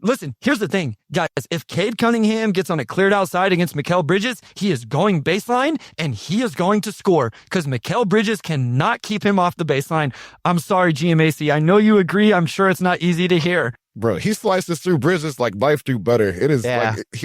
Listen, here's the thing, guys. If Cade Cunningham gets on a cleared outside against Mikal Bridges, he is going baseline and he is going to score because Mikal Bridges cannot keep him off the baseline. I'm sorry, GMAC. I know you agree. I'm sure it's not easy to hear. Bro, he slices through Bridges like life through butter. It is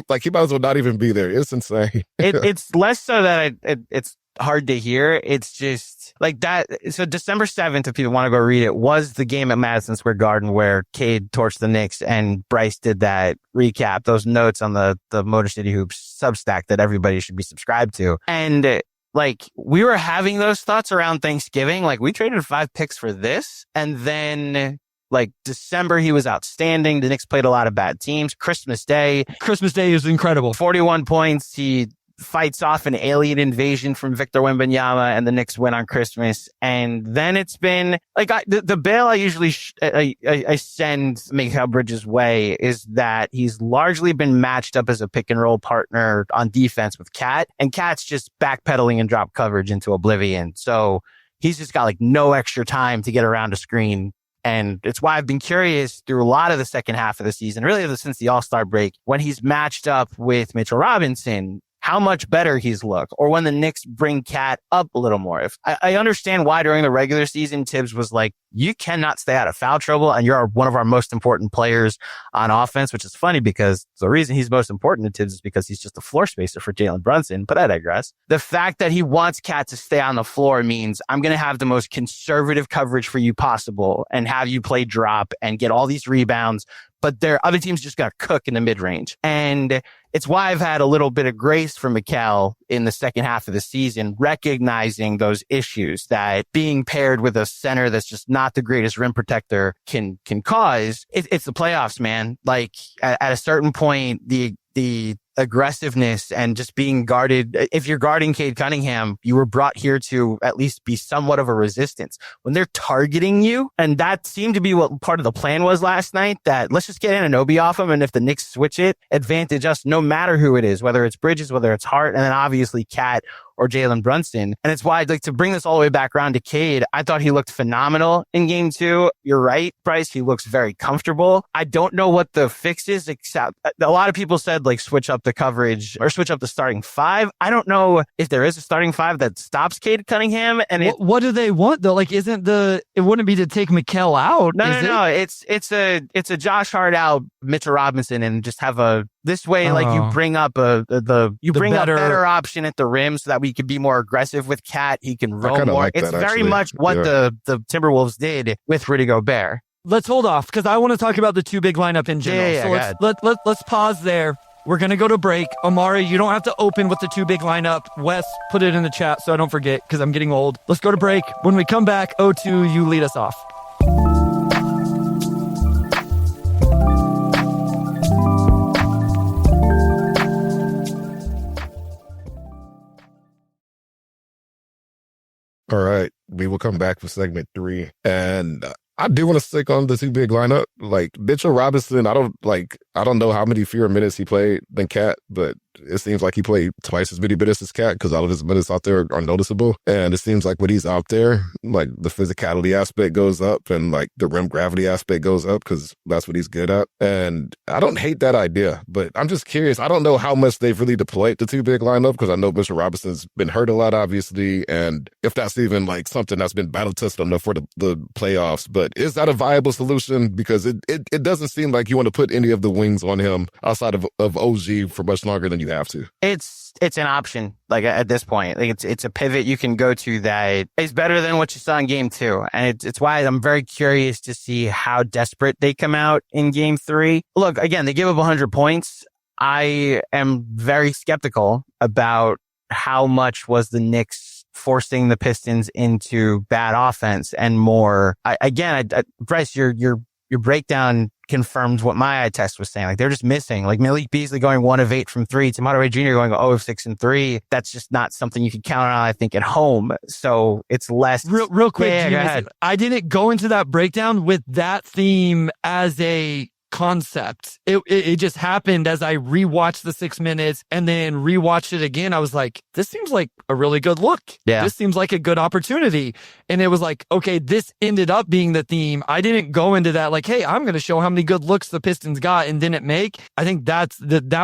like he might as well not even be there. It's insane. It's less so that it's hard to hear. It's just like that. So December 7th, if people want to go read it, was the game at Madison Square Garden where Cade torched the Knicks and Bryce did that recap, those notes on the Motor City Hoops Substack that everybody should be subscribed to. And like, we were having those thoughts around Thanksgiving. Like, we traded 5 picks for this. And then like December, he was outstanding. The Knicks played a lot of bad teams. Christmas Day is incredible. 41 points. He fights off an alien invasion from Victor Wembanyama, and the Knicks win on Christmas. And then it's been like the bail I usually I send Mikal Bridges' way is that he's largely been matched up as a pick and roll partner on defense with Cat, and Cat's just backpedaling and drop coverage into oblivion. So he's just got like no extra time to get around a screen. And it's why I've been curious through a lot of the second half of the season, really since the All-Star break, when he's matched up with Mitchell Robinson, how much better he's looked, or when the Knicks bring Cat up a little more. If I understand why during the regular season, Tibbs was like, you cannot stay out of foul trouble, and you're one of our most important players on offense, which is funny because the reason he's most important to Tibbs is because he's just a floor spacer for Jalen Brunson, but I digress. The fact that he wants Cat to stay on the floor means I'm going to have the most conservative coverage for you possible and have you play drop and get all these rebounds, but their other teams just got to cook in the mid-range. And it's why I've had a little bit of grace for Mikal in the second half of the season, recognizing those issues that being paired with a center that's just not the greatest rim protector can cause. It's the playoffs, man. Like at a certain point, the aggressiveness and just being guarded. If you're guarding Cade Cunningham, you were brought here to at least be somewhat of a resistance. When they're targeting you, and that seemed to be what part of the plan was last night, that let's just get Anunoby off him, and if the Knicks switch it, advantage us no matter who it is, whether it's Bridges, whether it's Hart, and then obviously Cat or Jalen Brunson. And it's why I'd like to bring this all the way back around to Cade. I thought he looked phenomenal in game 2. You're right, Bryce. He looks very comfortable. I don't know what the fix is, except a lot of people said like switch up the coverage or switch up the starting 5. I don't know if there is a starting 5 that stops Cade Cunningham. And what do they want though? Like, it wouldn't be to take Mikal out? No. It's a Josh Hart out, Mitchell Robinson, and just have this way, like you bring up a better option at the rim so that we can be more aggressive with Cat. He can roam more. Like it's that, very actually. much what the Timberwolves did with Rudy Gobert. Let's hold off because I want to talk about the 2 big lineup in general. Yeah, so let's pause there. We're going to go to break. Amari, you don't have to open with the 2 big lineup. Wes, put it in the chat so I don't forget because I'm getting old. Let's go to break. When we come back, O2, you lead us off. All right, we will come back for segment 3, and I do want to stick on the 2 big lineup. Like Mitchell Robinson, I don't know how many fewer minutes he played than Cat, but it seems like he played twice as many minutes as Cat because all of his minutes out there are noticeable. And it seems like when he's out there, like the physicality aspect goes up and like the rim gravity aspect goes up because that's what he's good at. And I don't hate that idea, but I'm just curious. I don't know how much they've really deployed the 2 big lineup because I know Mitchell Robinson's been hurt a lot, obviously. And if that's even like something that's been battle tested enough for the playoffs, but is that a viable solution? Because it doesn't seem like you want to put any of the wings on him outside of OG for much longer than you have to. It's an option. Like at this point, like it's a pivot you can go to that is better than what you saw in game 2. And it's why I'm very curious to see how desperate they come out in game 3. Look, again, they give up 100 points. I am very skeptical about how much was the Knicks forcing the Pistons into bad offense and more. Bryce, your breakdown confirms what my eye test was saying. Like they're just missing. Like Malik Beasley going 1 of 8 from 3, Tim Hardaway Jr. going 0 of 6 and 3. That's just not something you can count on, I think, at home. So it's less. Real quick, go ahead. I didn't go into that breakdown with that theme as a concept. It just happened as I rewatched the 6 minutes and then rewatched it again. I was like, this seems like a really good look. Yeah. This seems like a good opportunity. And it was like, okay, this ended up being the theme. I didn't go into that like, hey, I'm going to show how many good looks the Pistons got and didn't make. I think that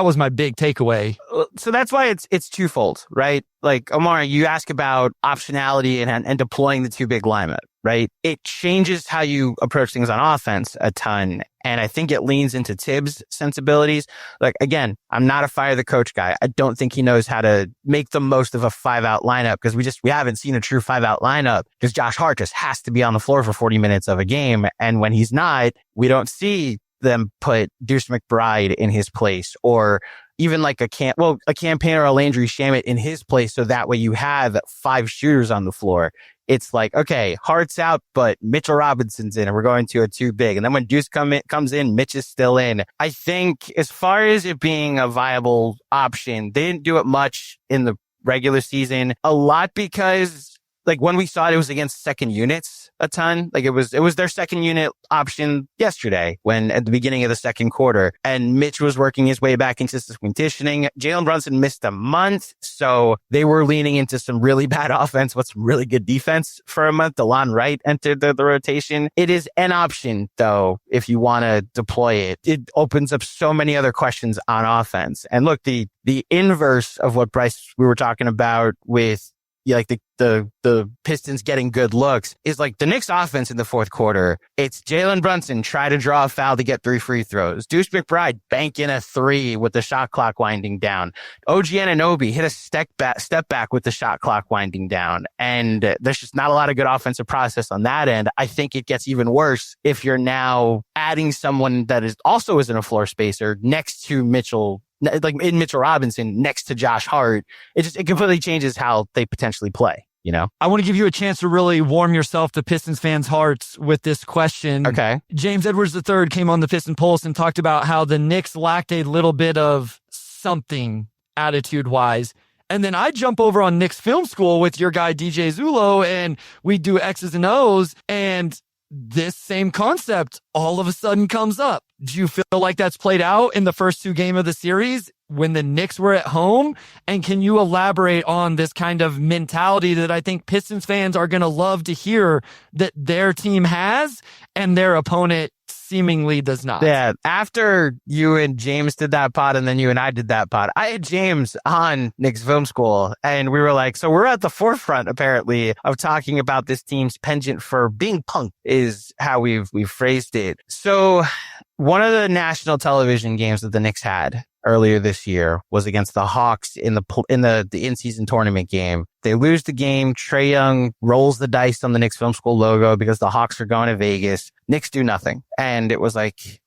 was my big takeaway. So that's why it's twofold, right? Like, Omar, you ask about optionality and deploying the 2 big lineup, right? It changes how you approach things on offense a ton. And I think it leans into Tibbs' sensibilities. Like, again, I'm not a fire the coach guy. I don't think he knows how to make the most of a 5-out lineup because we haven't seen a true 5-out lineup because Josh Hart just has to be on the floor for 40 minutes of a game. And when he's not, we don't see them put Deuce McBride in his place or even like a campaign or a Landry Shamet in his place. So that way you have 5 shooters on the floor. It's like, okay, Hart's out, but Mitchell Robinson's in and we're going to a 2 big. And then when Deuce comes in, Mitch is still in. I think as far as it being a viable option, they didn't do it much in the regular season. A lot because like when we saw it was against second units a ton. Like it was their second unit option yesterday when at the beginning of the second quarter and Mitch was working his way back into some conditioning. Jalen Brunson missed a month. So they were leaning into some really bad offense, but some really good defense for a month. DeLon Wright entered the rotation. It is an option though, if you want to deploy it. It opens up so many other questions on offense. And look, the inverse of what Bryce we were talking about with like the Pistons getting good looks is like the Knicks offense in the fourth quarter. It's Jalen Brunson try to draw a foul to get 3 free throws. Deuce McBride bank in a 3 with the shot clock winding down. OG Anunoby hit a step back with the shot clock winding down. And there's just not a lot of good offensive process on that end. I think it gets even worse if you're now adding someone that also isn't a floor spacer next to Mitchell, like in Mitchell Robinson next to Josh Hart. It completely changes how they potentially play, you know? I want to give you a chance to really warm yourself to Pistons fans' hearts with this question. Okay. James Edwards III came on the Piston Pulse and talked about how the Knicks lacked a little bit of something attitude-wise. And then I jump over on Knicks Film School with your guy, DJ Zulo, and we do X's and O's, and this same concept all of a sudden comes up. Do you feel like that's played out in the first 2 games of the series when the Knicks were at home? And can you elaborate on this kind of mentality that I think Pistons fans are going to love to hear that their team has and their opponent seemingly does not? Yeah. After you and James did that pod and then you and I did that pod, I had James on Knicks Film School and we were like, so we're at the forefront apparently of talking about this team's penchant for being punk is how we've phrased it. So one of the national television games that the Knicks had earlier this year was against the Hawks in the in-season tournament game. They lose the game. Trae Young rolls the dice on the Knicks Film School logo because the Hawks are going to Vegas. Knicks do nothing. And it was like,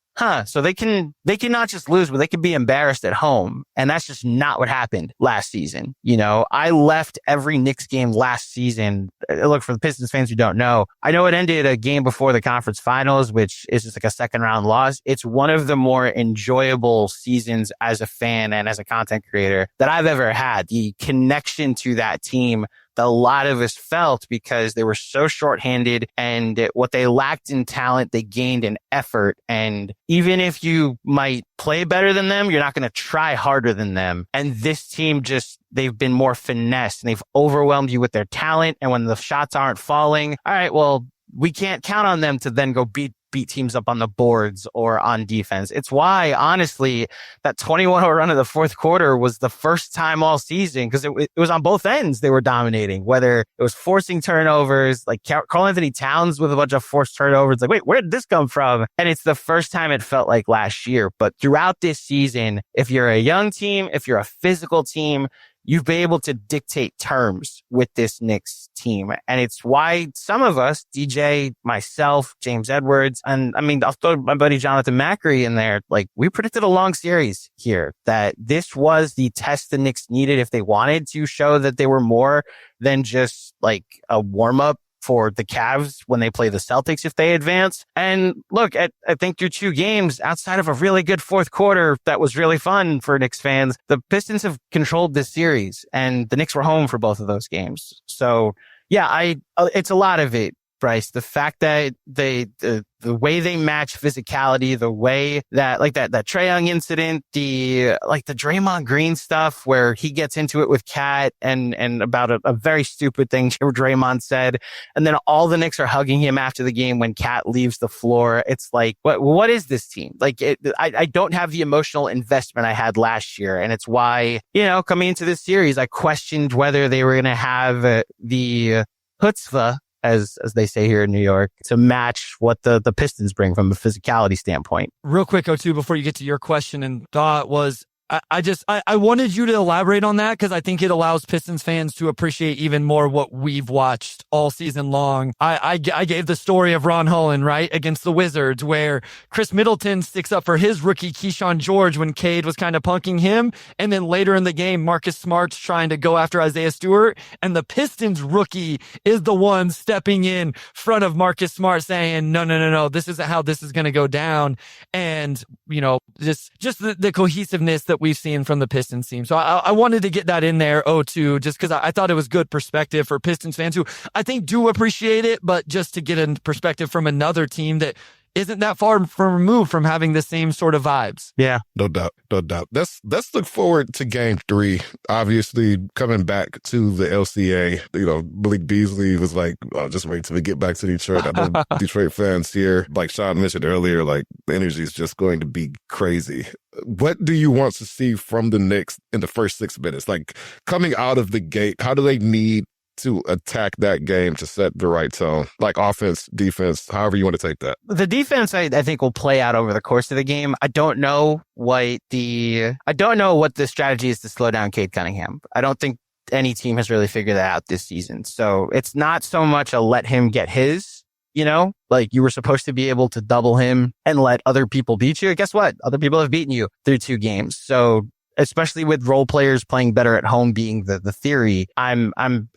so they can not just lose, but they can be embarrassed at home. And that's just not what happened last season. You know, I left every Knicks game last season. Look, for the Pistons fans who don't know, I know it ended a game before the conference finals, which is just like a second round loss. It's one of the more enjoyable seasons as a fan and as a content creator that I've ever had. The connection to that team a lot of us felt because they were so shorthanded, and what they lacked in talent, they gained in effort. And even if you might play better than them, you're not going to try harder than them. And this team they've been more finessed and they've overwhelmed you with their talent. And when the shots aren't falling, all right, well, we can't count on them to then go beat teams up on the boards or on defense. It's why, honestly, that 21-0 run of the fourth quarter was the first time all season, because it was on both ends they were dominating, whether it was forcing turnovers, like Karl-Anthony Towns with a bunch of forced turnovers. Like, wait, where did this come from? And it's the first time it felt like last year. But throughout this season, if you're a young team, if you're a physical team, you've been able to dictate terms with this Knicks team. And it's why some of us, DJ, myself, James Edwards, and I mean, I'll throw my buddy Jonathan Macri in there. Like, we predicted a long series here, that this was the test the Knicks needed if they wanted to show that they were more than just like a warm up for the Cavs when they play the Celtics if they advance. And look, I think through 2 games, outside of a really good fourth quarter that was really fun for Knicks fans, the Pistons have controlled this series, and the Knicks were home for both of those games. So yeah, it's a lot of it, Bryce. The fact that the way they match physicality, the way that, like that Trae Young incident, the Draymond Green stuff where he gets into it with Kat and about a very stupid thing Draymond said. And then all the Knicks are hugging him after the game when Kat leaves the floor. It's like, what is this team? Like, I don't have the emotional investment I had last year. And it's why, coming into this series, I questioned whether they were going to have the chutzpah, as they say here in New York, to match what the Pistons bring from a physicality standpoint. Real quick, O2, before you get to your question and thought was, I wanted you to elaborate on that because I think it allows Pistons fans to appreciate even more what we've watched all season long. I gave the story of Ron Holland, right, against the Wizards, where Chris Middleton sticks up for his rookie Keyshawn George when Cade was kind of punking him. And then later in the game, Marcus Smart's trying to go after Isaiah Stewart. And the Pistons rookie is the one stepping in front of Marcus Smart saying, no, this isn't how this is going to go down. And, just the cohesiveness that we've seen from the Pistons team. So I wanted to get that in there, O2, just because I thought it was good perspective for Pistons fans who I think do appreciate it, but just to get a perspective from another team that isn't that far removed from having the same sort of vibes. Yeah. No doubt. Let's look forward to game 3. Obviously, coming back to the LCA, Malik Beasley was like, just wait till we get back to Detroit. I know Detroit fans here, like Shawn mentioned earlier, like the energy is just going to be crazy. What do you want to see from the Knicks in the first 6 minutes? Like, coming out of the gate, how do they need to attack that game to set the right tone? Like offense, defense, however you want to take that. The defense, I think, will play out over the course of the game. I don't know what the strategy is to slow down Cade Cunningham. I don't think any team has really figured that out this season. So it's not so much a let him get his, like you were supposed to be able to double him and let other people beat you. Guess what? Other people have beaten you through 2 games. So especially with role players playing better at home being the theory, I'm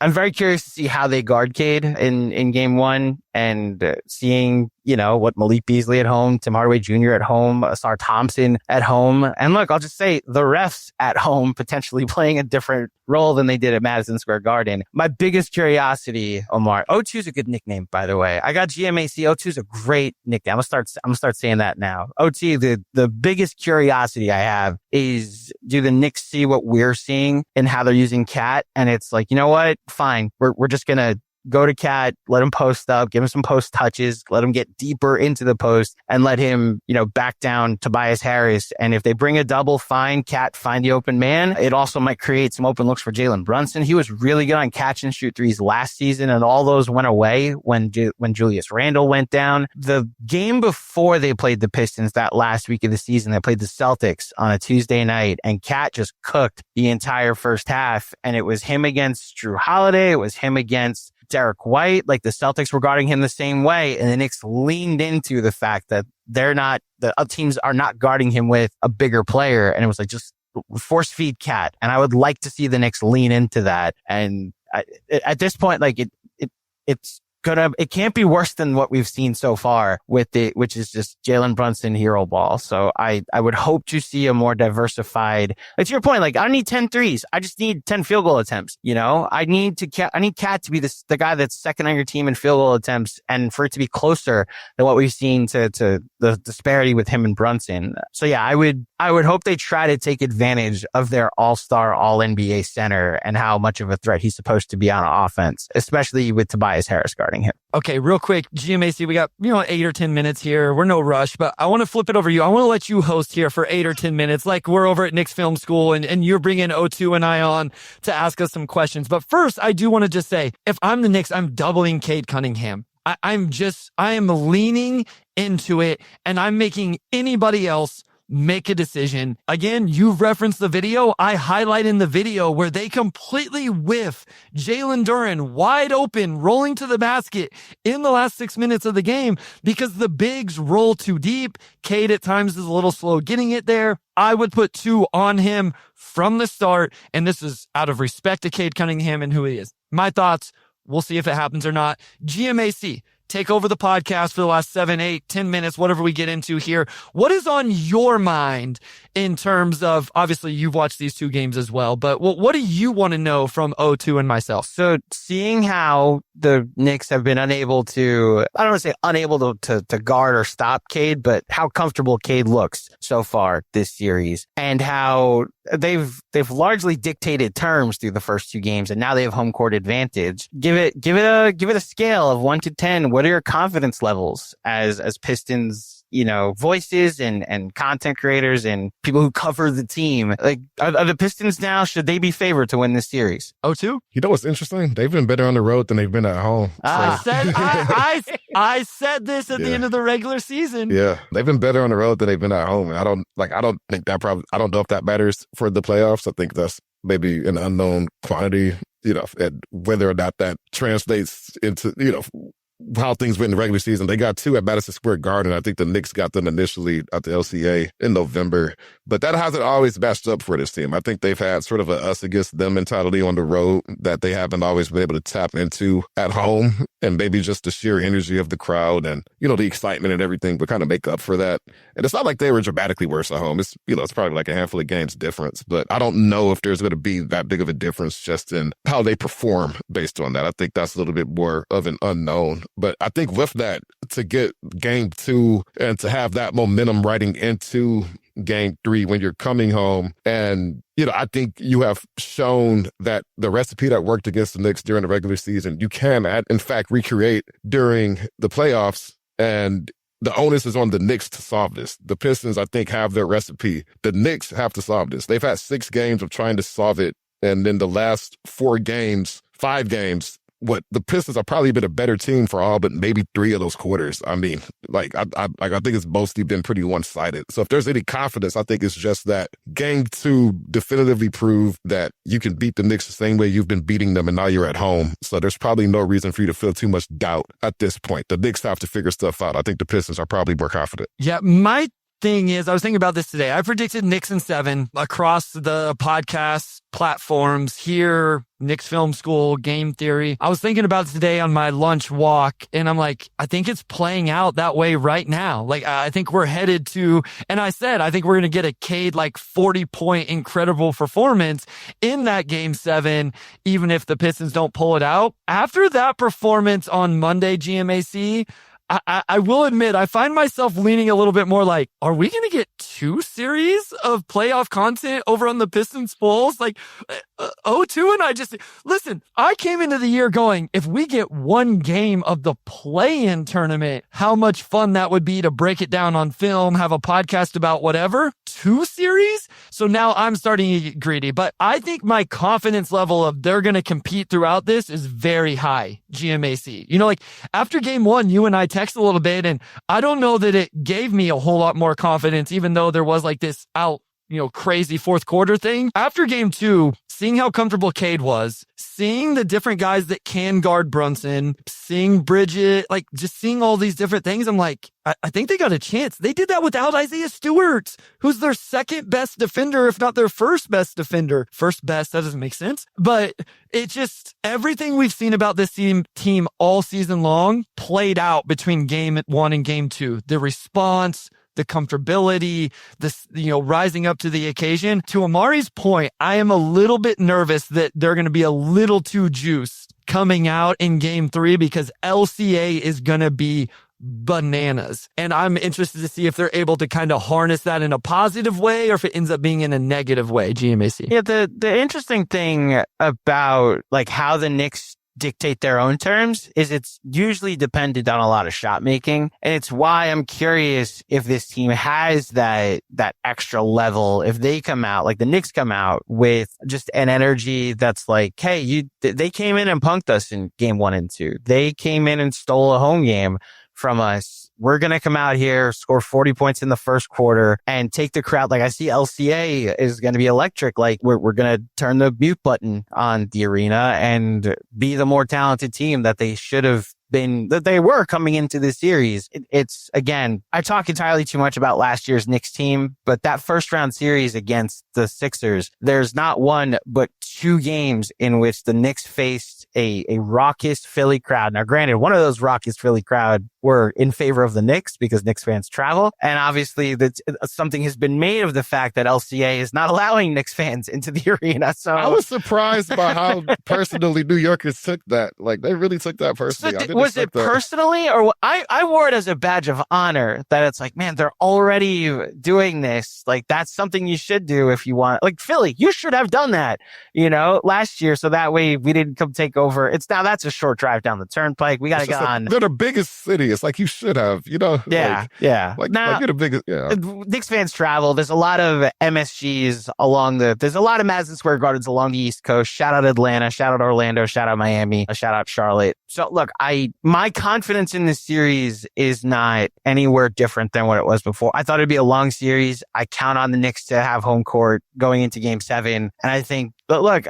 very curious to see how they guard Cade in game 1 and seeing, what Malik Beasley at home, Tim Hardaway Jr. at home, Asar Thompson at home. And look, I'll just say the refs at home potentially playing a different role than they did at Madison Square Garden. My biggest curiosity, Omar, O2 is a good nickname, by the way. I got GMAC. O2 is a great nickname. I'm gonna start saying that now. OT, the biggest curiosity I have is, do the Knicks see what we're seeing and how they're using Cat? And it's like, you know what? Fine. We're just gonna go to Cat, let him post up, give him some post touches, let him get deeper into the post, and let him, back down Tobias Harris. And if they bring a double, fine, Cat, find the open man. It also might create some open looks for Jalen Brunson. He was really good on catch and shoot threes last season, and all those went away when Julius Randle went down. The game before they played the Pistons that last week of the season, they played the Celtics on a Tuesday night, and Cat just cooked the entire first half. And it was him against Drew Holiday. It was him against Derek White. Like, the Celtics were guarding him the same way, and the Knicks leaned into the fact that the teams are not guarding him with a bigger player, and it was like, just force feed Cat. And I would like to see the Knicks lean into that. And at this point, like it can't be worse than what we've seen so far which is just Jalen Brunson hero ball. So I would hope to see a more diversified, like, to your point, like, I don't need 10 threes. I just need 10 field goal attempts. I need Cat to be the guy that's second on your team in field goal attempts, and for it to be closer than what we've seen to the disparity with him and Brunson. So yeah, I would hope they try to take advantage of their all-star, all-NBA center and how much of a threat he's supposed to be on offense, especially with Tobias Harris guarding him. Okay, real quick, GMAC, we got 8 or 10 minutes here. We're no rush, but I want to flip it over to you. I want to let you host here for 8 or 10 minutes, like we're over at Knicks Film School, and you're bringing O2 and I on to ask us some questions. But first, I do want to just say, if I'm the Knicks, I'm doubling Cade Cunningham. I am leaning into it, and I'm making anybody else make a decision. Again, you've referenced the video. I highlight in the video where they completely whiff Jalen Duren wide open, rolling to the basket in the last 6 minutes of the game because the bigs roll too deep. Cade at times is a little slow getting it there. I would put 2 on him from the start, and this is out of respect to Cade Cunningham and who he is. My thoughts, we'll see if it happens or not. GMAC, take over the podcast for the last 7, 8, 10 minutes, whatever we get into here. What is on your mind in terms of, obviously you've watched these 2 games as well, but what do you want to know from O2 and myself? So seeing how the Knicks have been unable to, I don't want to say unable to guard or stop Cade, but how comfortable Cade looks so far this series, and how they've largely dictated terms through the first 2 games, and now they have home court advantage. Give it a scale of 1 to 10. What are your confidence levels as Pistons, voices and content creators and people who cover the team? Like, are the Pistons now, should they be favored to win this series? O2? You know what's interesting? They've been better on the road than they've been at home. I said this at the end of the regular season. Yeah, they've been better on the road than they've been at home. And I don't know if that matters for the playoffs. I think that's maybe an unknown quantity, and whether or not that translates into, how things went in the regular season. They got 2 at Madison Square Garden. I think the Knicks got them initially at the LCA in November. But that hasn't always matched up for this team. I think they've had sort of a us against them mentality on the road that they haven't always been able to tap into at home. And maybe just the sheer energy of the crowd and, the excitement and everything would kind of make up for that. And it's not like they were dramatically worse at home. It's, it's probably like a handful of games difference. But I don't know if there's going to be that big of a difference just in how they perform based on that. I think that's a little bit more of an unknown. But I think with that, to get game 2 and to have that momentum riding into game 3 when you're coming home, and, I think you have shown that the recipe that worked against the Knicks during the regular season, you can, in fact, recreate during the playoffs. And the onus is on the Knicks to solve this. The Pistons, I think, have their recipe. The Knicks have to solve this. They've had 6 games of trying to solve it. And then the last 4 games 5 games, the Pistons have probably been a better team for all but maybe 3 of those quarters. I mean, I think it's mostly been pretty one-sided. So if there's any confidence, I think it's just that game 2 definitively proved that you can beat the Knicks the same way you've been beating them, and now you're at home. So there's probably no reason for you to feel too much doubt at this point. The Knicks have to figure stuff out. I think the Pistons are probably more confident. Yeah, my thing is, I was thinking about this today. I predicted Knicks in 7 across the podcast platforms here, Knicks Film School, Game Theory. I was thinking about it today on my lunch walk, and I'm like, I think it's playing out that way right now. Like, I think we're headed to, and I said, I think we're going to get a Cade 40-point incredible performance in that Game 7, even if the Pistons don't pull it out. After that performance on Monday, GMAC, I will admit, I find myself leaning a little bit more like, are we going to get 2 series of playoff content over on the Pistons Bulls? 0-2, and listen, I came into the year going, if we get 1 game of the play-in tournament, how much fun that would be to break it down on film, have a podcast about whatever. 2 series? So now I'm starting to get greedy, but I think my confidence level of they're going to compete throughout this is very high, GMAC. After game 1, you and I texted a little bit, and I don't know that it gave me a whole lot more confidence, even though there was this crazy fourth quarter thing. After game 2, seeing how comfortable Cade was, seeing the different guys that can guard Brunson, seeing Bridget, just seeing all these different things, I'm like, I think they got a chance. They did that without Isaiah Stewart, who's their second best defender, if not their first best defender. First best, that doesn't make sense. But it just, everything we've seen about this team all season long played out between game 1 and game 2. The response, the comfortability, this, rising up to the occasion. To Amari's point, I am a little bit nervous that they're going to be a little too juiced coming out in game 3 because LCA is going to be bananas. And I'm interested to see if they're able to kind of harness that in a positive way or if it ends up being in a negative way, GMAC. Yeah, the interesting thing about how the Knicks dictate their own terms is it's usually dependent on a lot of shot making. And it's why I'm curious if this team has that extra level, if they come out, the Knicks come out with just an energy that's hey, they came in and punked us in game 1 and 2. They came in and stole a home game from us. We're going to come out here, score 40 points in the first quarter and take the crowd. I see LCA is going to be electric. We're going to turn the mute button on the arena and be the more talented team that they should have been, that they were coming into this series. It's, again, I talk entirely too much about last year's Knicks team, but that first round series against the Sixers, there's not 1, but 2 games in which the Knicks faced a raucous Philly crowd. Now, granted, one of those raucous Philly crowd were in favor of the Knicks because Knicks fans travel. And obviously something has been made of the fact that LCA is not allowing Knicks fans into the arena. So I was surprised by how personally New Yorkers took that. They really took that personally. So was it personally, or I wore it as a badge of honor that it's man, they're already doing this. That's something you should do if you want. Philly, you should have done that, last year. So that way we didn't come take over. That's a short drive down the turnpike. We got to get on. They're the biggest city. It's you should have, Yeah. Now, you're the biggest, yeah. Knicks fans travel. There's a lot of MSGs there's a lot of Madison Square Gardens along the East Coast. Shout out Atlanta, shout out Orlando, shout out Miami, shout out Charlotte. So look, my confidence in this series is not anywhere different than what it was before. I thought it'd be a long series. I count on the Knicks to have home court going into game 7. And I think, but look,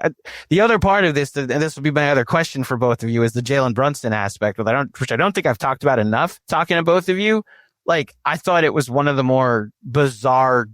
the other part of this, and this will be my other question for both of you, is the Jalen Brunson aspect, which I don't think I've talked about enough talking to both of you. I thought it was one of the more bizarre,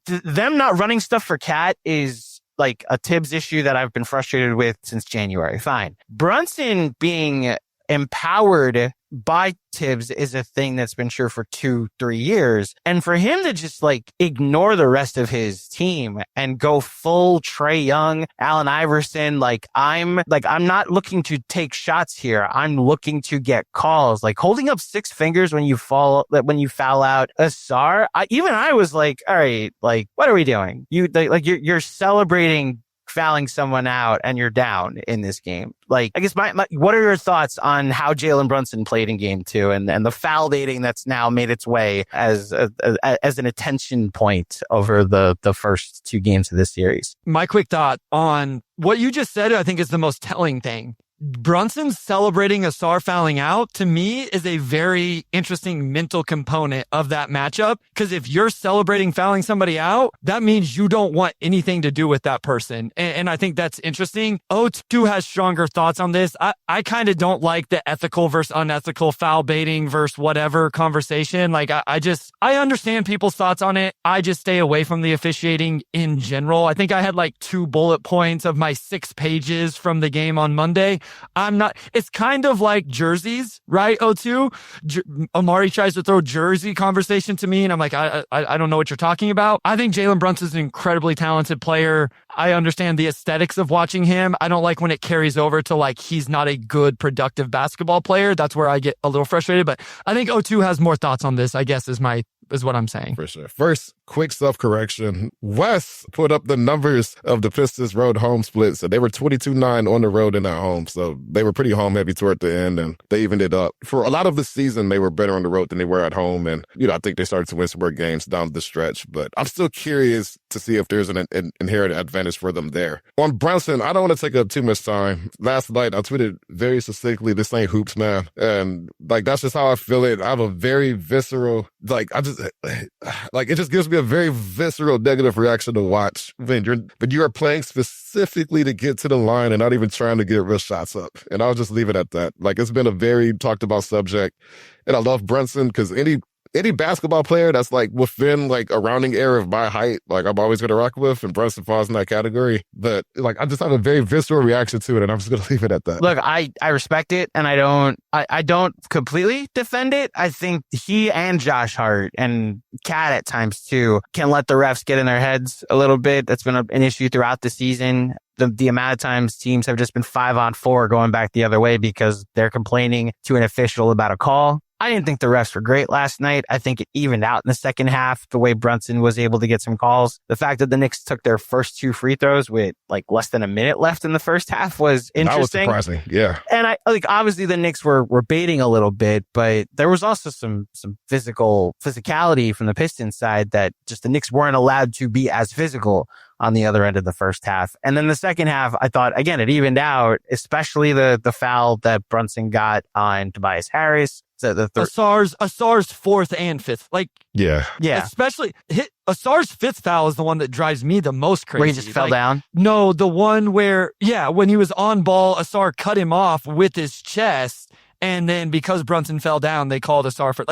them not running stuff for Cat is a Tibbs issue that I've been frustrated with since January. Fine. Brunson being empowered by Tibbs is a thing that's been sure for 2-3 years. And for him to just ignore the rest of his team and go full Trae Young, Allen Iverson, I'm not looking to take shots here. I'm looking to get calls. Holding up 6 fingers when you foul out Asar. I was all right, what are we doing? You're celebrating fouling someone out and you're down in this game. Like, I guess what are your thoughts on how Jalen Brunson played in game 2 and the foul dating that's now made its way as an attention point over the first 2 games of this series? My quick thought on what you just said, I think, is the most telling thing. Brunson celebrating Asar fouling out, to me, is a very interesting mental component of that matchup. Because if you're celebrating fouling somebody out, that means you don't want anything to do with that person. And I think that's interesting. O2 has stronger thoughts on this. I kind of don't like the ethical versus unethical foul baiting versus whatever conversation. Like, I understand people's thoughts on it. I just stay away from the officiating in general. I think I had like 2 bullet points of my 6 pages from the game on Monday. It's kind of like jerseys, right? O2. Amari tries to throw jersey conversation to me, and I'm like, I don't know what you're talking about. I think Jalen Brunson's an incredibly talented player. I understand the aesthetics of watching him. I don't like when it carries over to like he's not a good, productive basketball player. That's where I get a little frustrated. But I think O2 has more thoughts on this, I guess, is what I'm saying. For sure. First, quick self-correction. Wes put up the numbers of the Pistons road home split. So they were 22-9 on the road and at home. So they were pretty home heavy toward the end, and they evened it up. For a lot of the season, they were better on the road than they were at home. And, I think they started to win some more games down the stretch. But I'm still curious to see if there's an inherent advantage for them there. On Brunson, I don't want to take up too much time. Last night, I tweeted very succinctly, this ain't hoops, man. And, that's just how I feel it. I have a very visceral, it just gives me a very visceral negative reaction to watch when you are playing specifically to get to the line and not even trying to get real shots up. And I'll just leave it at that. It's been a very talked about subject. And I love Brunson because any basketball player that's within a rounding error of my height, I'm always going to rock with, and Brunson falls in that category. But I just have a very visceral reaction to it, and I'm just going to leave it at that. Look, I respect it, and I don't completely defend it. I think he and Josh Hart and Cat at times too can let the refs get in their heads a little bit. That's been an issue throughout the season. The amount of times teams have just been 5-on-4 going back the other way because they're complaining to an official about a call. I didn't think the refs were great last night. I think it evened out in the second half, the way Brunson was able to get some calls. The fact that the Knicks took their first 2 free throws with less than a minute left in the first half was interesting. That was surprising, yeah. And obviously the Knicks were baiting a little bit, but there was also some physicality from the Pistons side that just the Knicks weren't allowed to be as physical on the other end of the first half. And then the second half, I thought, again, it evened out, especially the foul that Brunson got on Tobias Harris. So the Asar's 4th and 5th. Yeah. Especially Asar's 5th foul is the one that drives me the most crazy. Where he just fell down? No, the one where, when he was on ball, Asar cut him off with his chest. And then because Brunson fell down, they called Asar for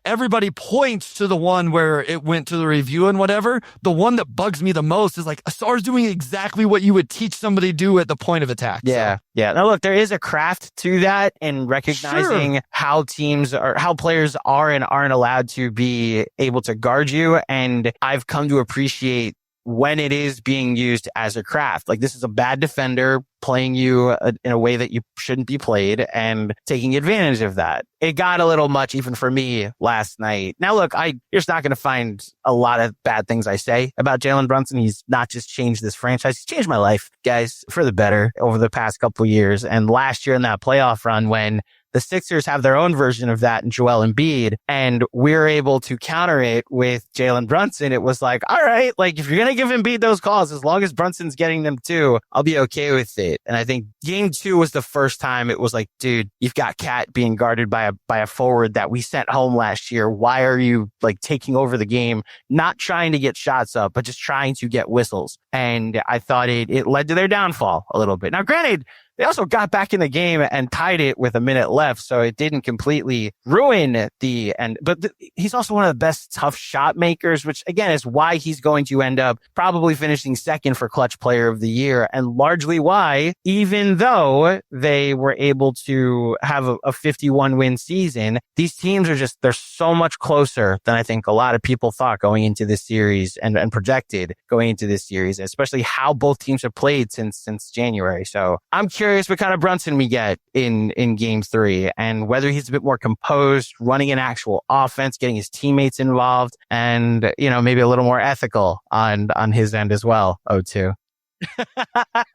everybody points to the one where it went to the review and whatever. The one that bugs me the most is Asar's doing exactly what you would teach somebody to do at the point of attack. Yeah. So. Yeah. Now look, there is a craft to that in recognizing how players are and aren't allowed to be able to guard you. And I've come to appreciate when it is being used as a craft. This is a bad defender playing you in a way that you shouldn't be played and taking advantage of that. It got a little much even for me last night. Now, look, you're just not going to find a lot of bad things I say about Jalen Brunson. He's not just changed this franchise. He's changed my life, guys, for the better over the past couple of years. And last year in that playoff run when the Sixers have their own version of that in Joel Embiid, and we're able to counter it with Jalen Brunson. It was all right, if you're going to give Embiid those calls, as long as Brunson's getting them too, I'll be okay with it. And I think game 2 was the first time it was dude, you've got Cat being guarded by a forward that we sent home last year. Why are you taking over the game, not trying to get shots up, but just trying to get whistles? And I thought it led to their downfall a little bit. Now, granted, they also got back in the game and tied it with a minute left, so it didn't completely ruin the end. But he's also one of the best tough shot makers, which again is why he's going to end up probably finishing second for Clutch Player of the Year, and largely why, even though they were able to have a 51-win season, these teams they're so much closer than I think a lot of people thought going into this series and projected going into this series, especially how both teams have played since January. So I'm curious what kind of Brunson we get in game 3 and whether he's a bit more composed, running an actual offense, getting his teammates involved, and maybe a little more ethical on his end as well. O2.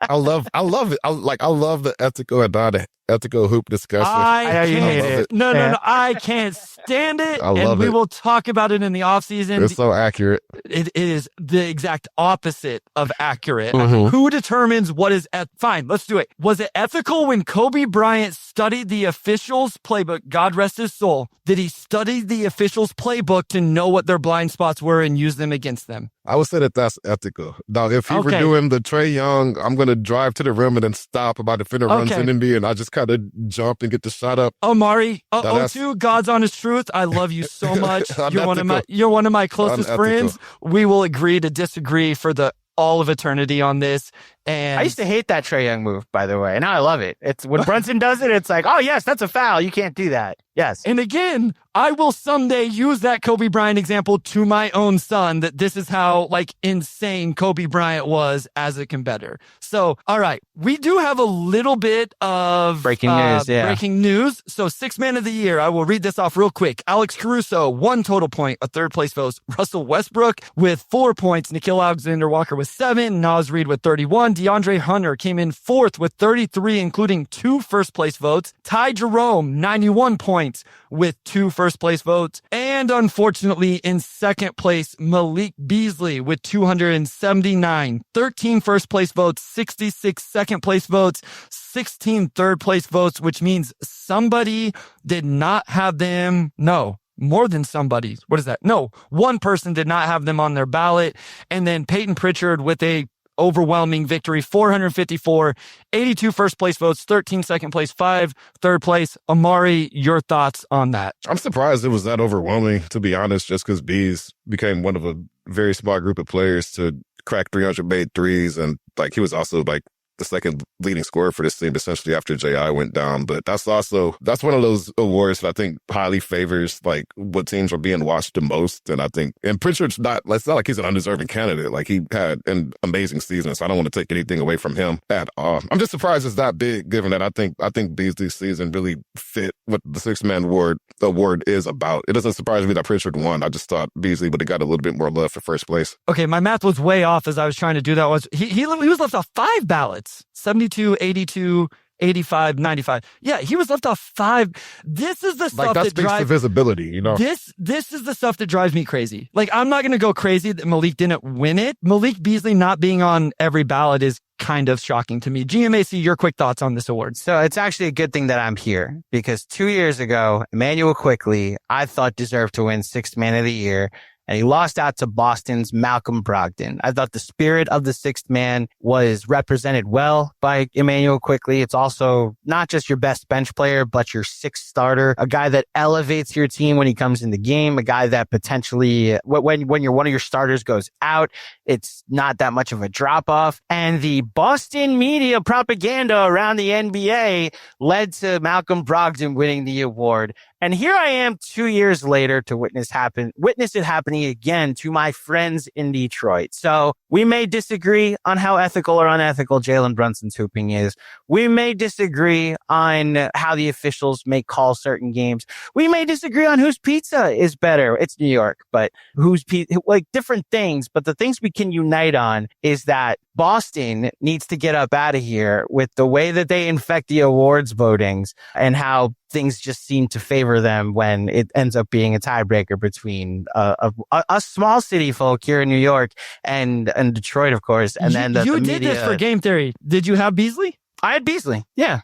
I love it. I love the ethical and non-ethical hoop discussion. I you hate can't. it. No, Yeah. I can't stand it. I love and we it. will talk about it in the offseason. It's so accurate. It is the exact opposite of accurate. Mhm. Who determines what is fine? Let's do it. Was it ethical when Kobe Bryant studied the officials' playbook? God rest his soul. Did he study the officials' playbook to know what their blind spots were and use them against them? I would say that that's ethical. Now, if he were Okay. doing the Trae Young, I'm going to drive to the rim and then stop. My defender runs Okay. into me and I just kind of jump and get the shot up. Omari, that's- O2, God's honest truth. I love you so much. You're Unethical. you're one of my closest Unethical. friends. We will agree to disagree for all of eternity on this. And I used to hate that Trae Young move, by the way. And now I love it. It's when Brunson does it, it's like, oh, yes, that's a foul. You can't do that. Yes. And again, I will someday use that Kobe Bryant example to my own son, that this is how insane Kobe Bryant was as a competitor. So, all right, we do have a little bit of Breaking news, yeah. Breaking news. So, sixth man of the year, I will read this off real quick. Alex Caruso, 1 total point, a third place vote. Russell Westbrook with 4 points. Nikhil Alexander-Walker with 7. Naz Reid with 31. DeAndre Hunter came in 4th with 33, including 2 first place votes. Ty Jerome, 91 points with 2 first place votes. And unfortunately, in second place, Malik Beasley with 279. 13 first place votes, 66 second place votes, 16 third place votes, which means somebody did not have them. No. More than somebody. What is that? No, one person did not have them on their ballot. And then Peyton Pritchard with a overwhelming victory, 454, 82 first place votes, 13 second place, 5 third place. Omari, your thoughts on that? I'm surprised it was that overwhelming, to be honest, just because Bees became one of a very smart group of players to crack 300 made threes. And he was also the second leading scorer for this team, essentially after J.I. went down. But that's one of those awards that I think highly favors what teams are being watched the most. And I think, and Pritchard's it's not like he's an undeserving candidate. He had an amazing season, so I don't want to take anything away from him at all. I'm just surprised it's that big, given that I think Beasley's season really fit what the Sixth Man award is about. It doesn't surprise me that Pritchard won. I just thought Beasley would have got a little bit more love for first place. Okay, my math was way off as I was trying to do that. He was left off 5 ballots. 72, 82, 85, 95. Yeah, he was left off 5. This is the stuff that that speaks to drives visibility, you know? This is the stuff that drives me crazy. I'm not going to go crazy that Malik didn't win it. Malik Beasley not being on every ballot is kind of shocking to me. GMAC, your quick thoughts on this award. So it's actually a good thing that I'm here, because 2 years ago, Emmanuel Quickley, I thought deserved to win Sixth Man of the Year. And he lost out to Boston's Malcolm Brogdon. I thought the spirit of the Sixth Man was represented well by Emmanuel Quickley. It's also not just your best bench player, but your sixth starter, a guy that elevates your team when he comes in the game, a guy that potentially, when one of your starters goes out, it's not that much of a drop-off. And the Boston media propaganda around the NBA led to Malcolm Brogdon winning the award. And here I am 2 years later to witness it happening again to my friends in Detroit. So we may disagree on how ethical or unethical Jalen Brunson's hooping is. We may disagree on how the officials may call certain games. We may disagree on whose pizza is better. It's New York, but whose pizza, different things. But the things we can unite on is that Boston needs to get up out of here with the way that they infect the awards votings and how things just seem to favor them when it ends up being a tiebreaker between us small city folk here in New York and Detroit, of course. And then the did media. this for game theory. Did you have Beasley? I had Beasley. Yeah.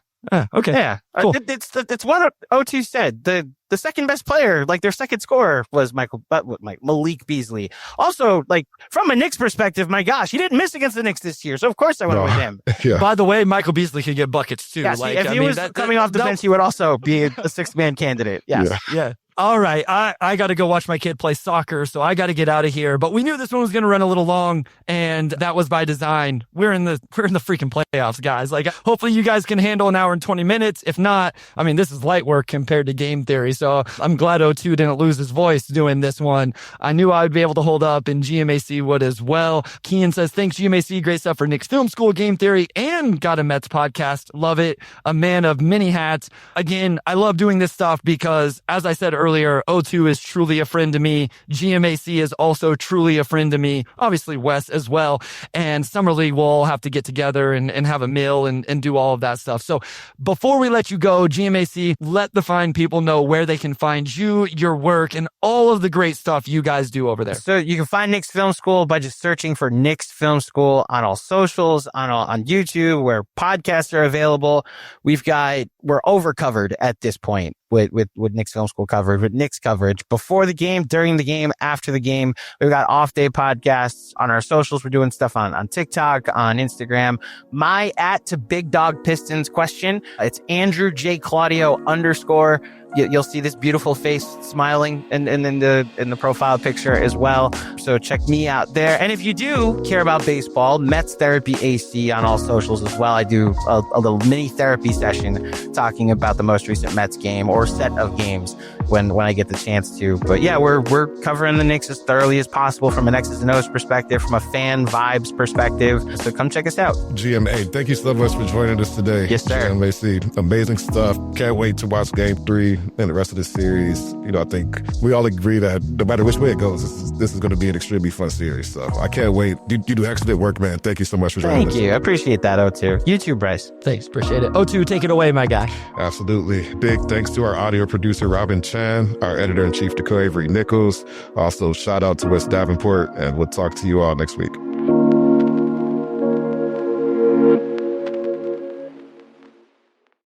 Okay. Yeah. Cool. It's what O2 said. The second best player, their second scorer was Malik Beasley. Also, from a Knicks perspective, my gosh, he didn't miss against the Knicks this year. So of course I went with him. Yeah. By the way, Michael Beasley could get buckets too. Yes, if he was coming off the bench, he would also be a sixth-man candidate. Yes. Yeah. All right. I got to go watch my kid play soccer, so I got to get out of here. But we knew this one was going to run a little long, and that was by design. We're in the freaking playoffs, guys. Hopefully you guys can handle an hour and 20 minutes. If not, not, I mean, this is light work compared to game theory. So I'm glad O2 didn't lose his voice doing this one. I knew I would be able to hold up, and GMAC would as well. Kean says, thanks, GMAC. Great stuff for Knicks Film School, game theory, and Got a Mets podcast. Love it. A man of many hats. Again, I love doing this stuff because, as I said earlier, O2 is truly a friend to me. GMAC is also truly a friend to me. Obviously, Wes as well. And Summer League will all have to get together and have a meal and do all of that stuff. So before we let you go, GMAC, let the fine people know where they can find you, your work, and all of the great stuff you guys do over there. So you can find Knicks Film School by just searching for Knicks Film School on all socials, on YouTube, where podcasts are available. We're overcovered at this point with Knicks Film School coverage, with Knicks coverage before the game, during the game, after the game. We've got off day podcasts on our socials. We're doing stuff on TikTok, on Instagram. My @BigDogPistons question. It's Andrew J Claudio _ You'll see this beautiful face smiling and in the profile picture as well. So check me out there. And if you do care about baseball, Mets Therapy AC on all socials as well. I do a little mini therapy session talking about the most recent Mets game or set of games when I get the chance to. But yeah, we're covering the Knicks as thoroughly as possible from an X's and O's perspective, from a fan vibes perspective. So come check us out. GMA, thank you so much for joining us today. Yes, sir. GMAC, amazing stuff. Can't wait to watch Game 3 and the rest of the series. I think we all agree that no matter which way it goes, this is going to be an extremely fun series. So I can't wait. You do excellent work, man. Thank you so much for joining us. Thank you. I appreciate that, O2. You too, Bryce. Thanks. Appreciate it. O2, take it away, my guy. Absolutely. Big thanks to our audio producer, Robin Chan, our editor-in-chief, Dakota Avery Nichols. Also, shout out to Wes Davenport, and we'll talk to you all next week.